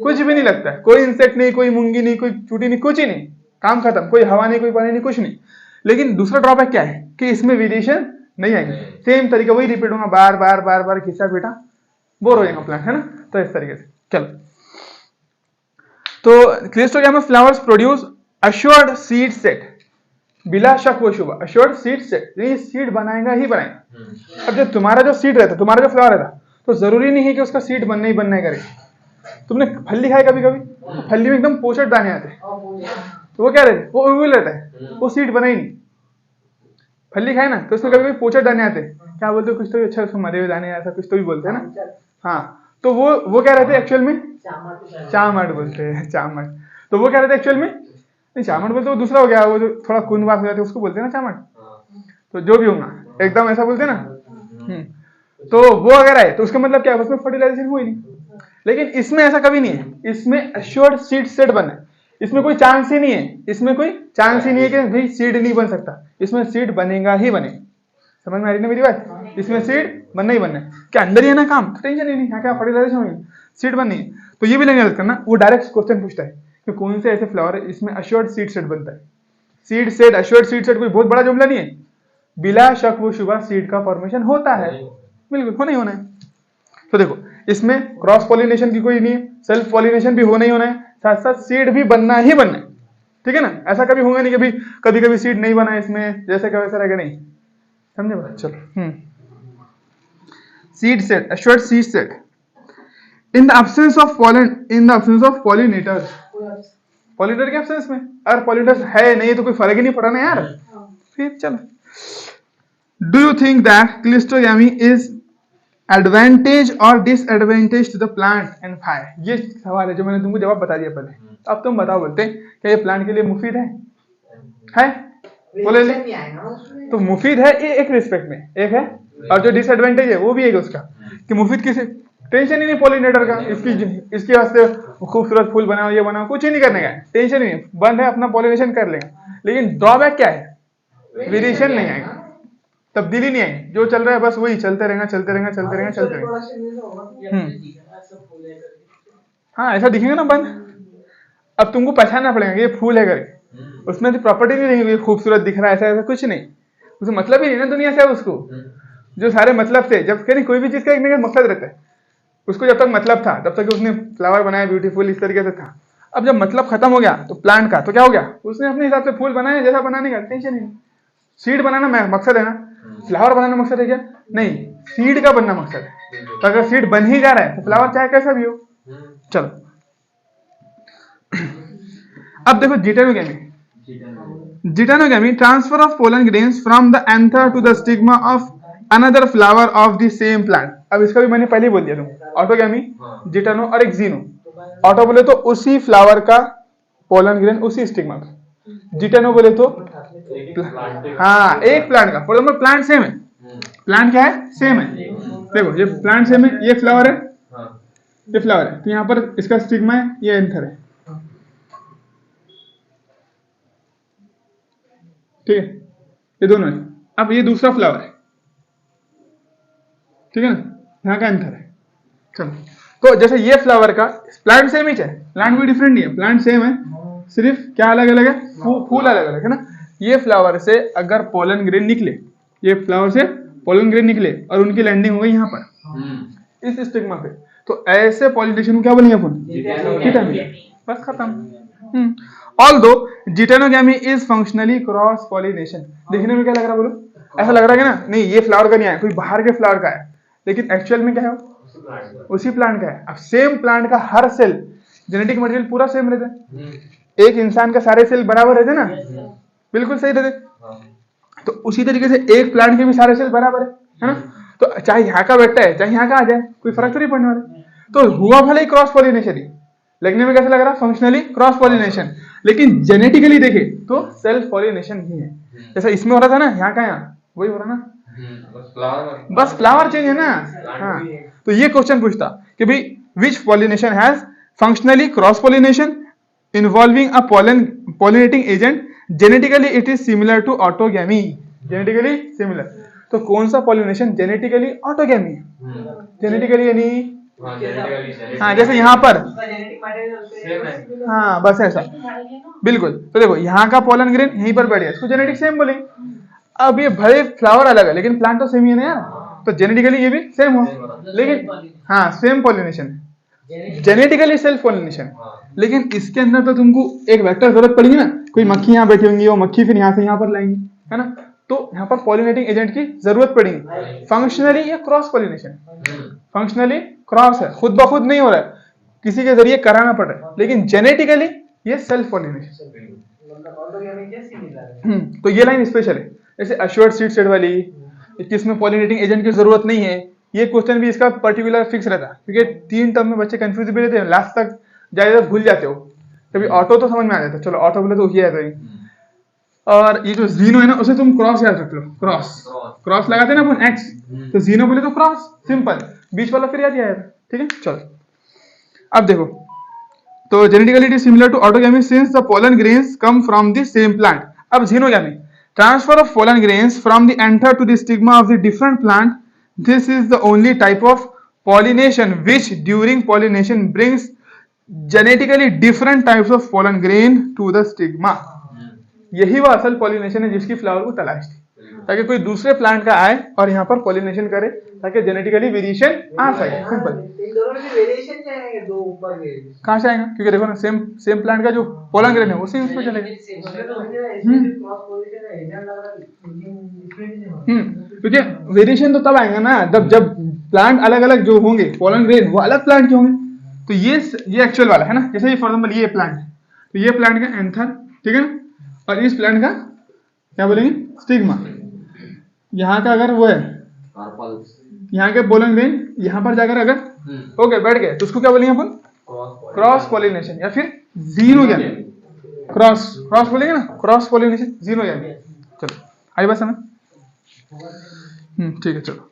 Speaker 1: कुछ भी नहीं लगता है, कोई इंसेक्ट नहीं, कोई मुंगी नहीं, कोई चूटी नहीं, कुछ ही नहीं, काम खत्म, कोई हवा नहीं, कोई पानी नहीं, कुछ नहीं। लेकिन दूसरा ड्रॉबैक क्या है कि इसमें वेरिएशन नहीं आएंगे, सेम तरीका वही रिपीट होगा, बार बार बार बार खींचा पीटा, बोर हो जाएगा प्लांट, है ना। तो इस तरीके से चलो, तो cleistogamous flowers produce assured seed set, बिला शक व शुबा, अश्योर्ड सीड सेट, ये सीड बनाएगा ही बनाएगा। अब जब तुम्हारा जो सीड रहता, तुम्हारा जो फ्लावर रहता, तो जरूरी नहीं है कि उसका सीड बनना ही बनना करेगा। तुमने फल्ली खाई कभी कभी, फल्ली में एकदम पोषक दाने आते हैं, तो वो क्या रहते, वो उबल रहता है, वो सीड बना ही नहीं। फल्ली खाए ना तो उसमें कभी कभी पोषक दाने आते हैं, क्या बोलते हो, कुछ तो अच्छा उसमें मरे हुए दाने, ऐसा कुछ तो भी बोलते हैं ना, हाँ। तो वो क्या रहते हैं एक्चुअल में, चामड़ बोलते हैं, चामड़। तो वो क्या रहता है एक्चुअल में, नहीं चामड़ बोलते, वो दूसरा हो गया, वो जो थोड़ा खूनवास हो जाता है उसको बोलते हैं ना चामड़। तो जो भी होगा एकदम ऐसा बोलते हैं ना। तो वो अगर आए तो उसका मतलब क्या है, उसमें फर्टिलाइजेशन हुई नहीं। लेकिन इसमें ऐसा कभी नहीं है, इसमें एश्योर्ड सीड सेट बना है, इसमें कोई चांस ही नहीं है, इसमें कोई चांस ही नहीं है कि भाई सीड नहीं बन सकता, इसमें सीड बनेगा ही बनेगा। समझ में आ रही ना मेरी बात, इसमें सीड बनना ही बनना है, क्या अंदर ही है ना काम, टेंशन ही नहीं, यहाँ क्या फर्टिलाइजेशन होगी, सीड बननी है। तो ये भी नहीं गलत करना, वो डायरेक्ट क्वेश्चन पूछता है कि कौन से ऐसे फ्लावर है इसमें एश्योर्ड सीड सेट बनता है। Seed set, assured seed set कोई बहुत बड़ा जुमला नहीं है, बिला शक व शुबा सीड का फॉर्मेशन होता है, बिल्कुल होना ही होना है। तो देखो इसमें क्रॉस पॉलिनेशन की कोई नहीं है, सेल्फ पॉलिनेशन भी होना ही होना है, साथ साथ सीड भी बनना ही बनना है, ठीक है ना। ऐसा कभी होगा नहीं कि कभी कभी सीड नहीं बना इसमें, जैसे का वैसा रहेगा, नहीं, समझे बात। चलो, seed set, assured seed set in the absence of pollen, in the absence of pollinators, pollinator के एब्सेंस में, अगर पॉलिनेटर्स है नहीं तो कोई फर्क ही नहीं पड़ा ना यार। फिर चलो, do you think that cleistogamy is advantage और disadvantage to the plant and fire, ये सवाल है जो मैंने तुमको जवाब बता दिया पहले। अब तुम बताओ, बोलते क्या ये प्लांट के लिए मुफीद है? बोले तो मुफीद है ये एक रिस्पेक्ट में, एक है, और जो डिसएडवांटेज है वो भी एक उसका, कि मुफीद किसी टेंशन ही नहीं पॉलिनेटर का, इसके वास्ते खूबसूरत फूल बनाओ, ये बनाओ, कुछ ही नहीं करने का, टेंशन ही नहीं, बंद है, अपना पॉलिनेशन कर लेगा। लेकिन ड्रॉबैक क्या है, वेरिएशन नहीं आएगा, तब्दीली नहीं आएगी, जो चल रहा है बस वही चलते रहेगा, चलते रहेगा, चलते रहेगा, चलते रहेगा। हाँ ऐसा दिखेगा ना बंद, अब तुमको पहचानना पड़ेगा ये फूल है करके, उसमें तो प्रॉपर्टी नहीं रहेगी, खूबसूरत दिख रहा है ऐसा ऐसा कुछ नहीं, उसे मतलब ही नहीं ना दुनिया से उसको, जो सारे मतलब थे, जब कहीं कोई भी चीज का एक ना मकसद रहता है, उसको जब तक मतलब था तब तक उसने फ्लावर बनाया ब्यूटीफुल इस तरीके से था। अब जब मतलब खत्म हो गया तो प्लांट का तो क्या हो गया, उसने अपने हिसाब से फूल बनाया जैसा बनाने का, टेंशन ही नहीं। सीड बनाना मकसद है ना, फ्लावर बनाना मकसद है क्या, नहीं, सीड का बनना मकसद है। तो अगर सीड बन ही जा रहा है तो फ्लावर चाहे कैसा भी हो। चलो अब देखो geitonogamy transfer of pollen grains from the anther to the stigma of another flower of the same plant. अब इसका भी मैंने पहले ही बोल दिया तुम, ऑटोगेमी, जिटेनो और एक जीनो। ऑटो बोले तो उसी फ्लावर का पोलन ग्रेन उसी स्टिग्मा का, जिटेनो बोले तो हाँ एक प्लांट का, फॉर एग्जांपल प्लांट सेम है, प्लांट क्या है, सेम है, देखो ये प्लांट सेम है, ये फ्लावर है, ये फ्लावर है, तो यहाँ पर इसका स्टिग्मा है, ये एंथर है, ठीक है, ये दोनों है। अब ये दूसरा फ्लावर है, ठीक है ना, यहाँ का एंथर है। चलो तो जैसे ये फ्लावर का प्लांट सेम ही है, प्लांट भी डिफरेंट नहीं है, प्लांट सेम है, सिर्फ क्या अलग अलग है, फूल अलग अलग है ना। ये फ्लावर से अगर पोलन ग्रेन निकले, ये फ्लावर से पोलन ग्रेन निकले और उनकी लैंडिंग हो गई यहाँ पर इस स्टिग्मा पे, तो ऐसे पॉलिनेशन को क्या बोलेंगे अपन, बस खत्म। Although geitonogamy is functionally cross pollination, देखने में क्या लग रहा है बोलो, ऐसा लग रहा है ना, नहीं ये फ्लावर का नहीं है, कोई बाहर के फ्लावर का है, लेकिन एक्चुअल में क्या है, उसी प्लांट का है। अब सेम प्लांट का हर सेल जेनेटिक मटेरियल पूरा सेम रहता है, एक इंसान का सारे सेल बराबर रहते ना, बिल्कुल सही रहते, तो उसी तरीके से एक प्लांट के भी सारे सेल बराबर है ना? तो चाहे यहाँ का बैठा है चाहे यहाँ का आ जाए, कोई फर्क तो नहीं पड़ने वाला। तो हुआ भले ही क्रॉस पॉलिनेशन ही, लगने में कैसा लग रहा है? फंक्शनली क्रॉस पॉलिनेशन, लेकिन जेनेटिकली देखे तो सेल्फ पॉलिनेशन ही है। जैसा इसमें हो रहा था ना, यहाँ का यहाँ वही हो रहा ना, बस फ्लावर चेंज है ना। हाँ, तो ये क्वेश्चन पूछता कि भाई which pollination has functionally cross pollination involving a pollinating agent, genetically it is similar to autogamy. Genetically similar, तो कौन सा पॉलिनेशन जेनेटिकली ऑटोगैमी है? जेनेटिकली यानी हाँ, जैसे यहाँ पर हाँ बस ऐसा बिल्कुल। तो देखो यहाँ का पोलन ग्रेन यहीं पर बैठ गया, इसको जेनेटिक सेम बोलेंगे। अब ये भले फ्लावर अलग है लेकिन प्लांट तो सेम ही है ना यार, तो जेनेटिकली ये भी सेम हो, लेकिन हाँ सेम पॉलिनेशन है, जेनेटिकली सेल्फ पॉलिनेशन। लेकिन इसके अंदर तो तुमको एक वेक्टर जरूरत पड़ेगी ना, कोई मक्खी यहाँ बैठी होंगी, वो मक्खी फिर यहाँ से यहाँ पर लाएंगी, है ना? तो यहाँ पर पॉलिनेटिंग एजेंट की जरूरत पड़ेगी। फंक्शनली ये क्रॉस पॉलिनेशन, फंक्शनली क्रॉस है, खुद ब खुद नहीं हो रहा है, किसी के जरिए कराना पड़ रहा है, लेकिन जेनेटिकली ये सेल्फ पॉलिनेशन। तो ये लाइन स्पेशल है, जैसे अश्योर्ड सीड सेट वाली, जिसमें पॉलिनेटिंग एजेंट की जरूरत नहीं है। ये क्वेश्चन भी इसका पर्टिकुलर फिक्स रहता है, क्योंकि 3 टर्म में बच्चे कंफ्यूज भी रहते हैं, लास्ट तक जाए भूल जाते हो। कभी ऑटो तो समझ में आ जाता है, चलो ऑटो बोले तो ये है। और ये जो जीनो है ना, उसे तुम क्रॉस याद रख लो, क्रॉस लगाते हैं ना अपन एक्स, तो जीनो बोले तो क्रॉस, सिंपल, बीच वाला फिर याद ही आया। ठीक है, चलो अब देखो, तो genetically it is similar to autogamy since the pollen grains come from the same plant. अब xenogamy, transfer of pollen grains from the anther to the stigma of the different plant. This is the only type of pollination which during pollination brings genetically different types of pollen grain to the stigma। यही वो असल pollination है जिसकी flower को तलाश थी, ताकि कोई दूसरे प्लांट का आए और यहाँ पर पॉलिनेशन करे, ताकि जेनेटिकली वेरिएशन आ सके। सिंपल,
Speaker 2: इन दोनों में वेरिएशन क्या है? दो ऊपर के
Speaker 1: कहाँ से आएगा? क्योंकि देखो ना, सेम प्लांट का जो पोलन ग्रेन है उसी उसमें चलेगा। क्योंकि वेरिएशन तो तब आएगा ना जब प्लांट अलग अलग जो होंगे, पोलन ग्रेन वो अलग प्लांट के होंगे। तो ये एक्चुअल वाला है ना, जैसे ये फॉर एग्जांपल ये प्लांट है, तो ये प्लांट का एंथर, ठीक है ना, और इस प्लांट का क्या बोलेंगे? स्टिग्मा। यहाँ का अगर वो है, यहाँ के पोलन ग्रेन यहाँ पर जाकर अगर ओके बैठ गए, तो उसको क्या बोलेंगे अपन? क्रॉस पॉलिनेशन, या फिर जीनोगैमी। क्रॉस बोलेंगे ना, क्रॉस पॉलिनेशन, जीनोगैमी। चलो आई बात समझ? ठीक है, चलो।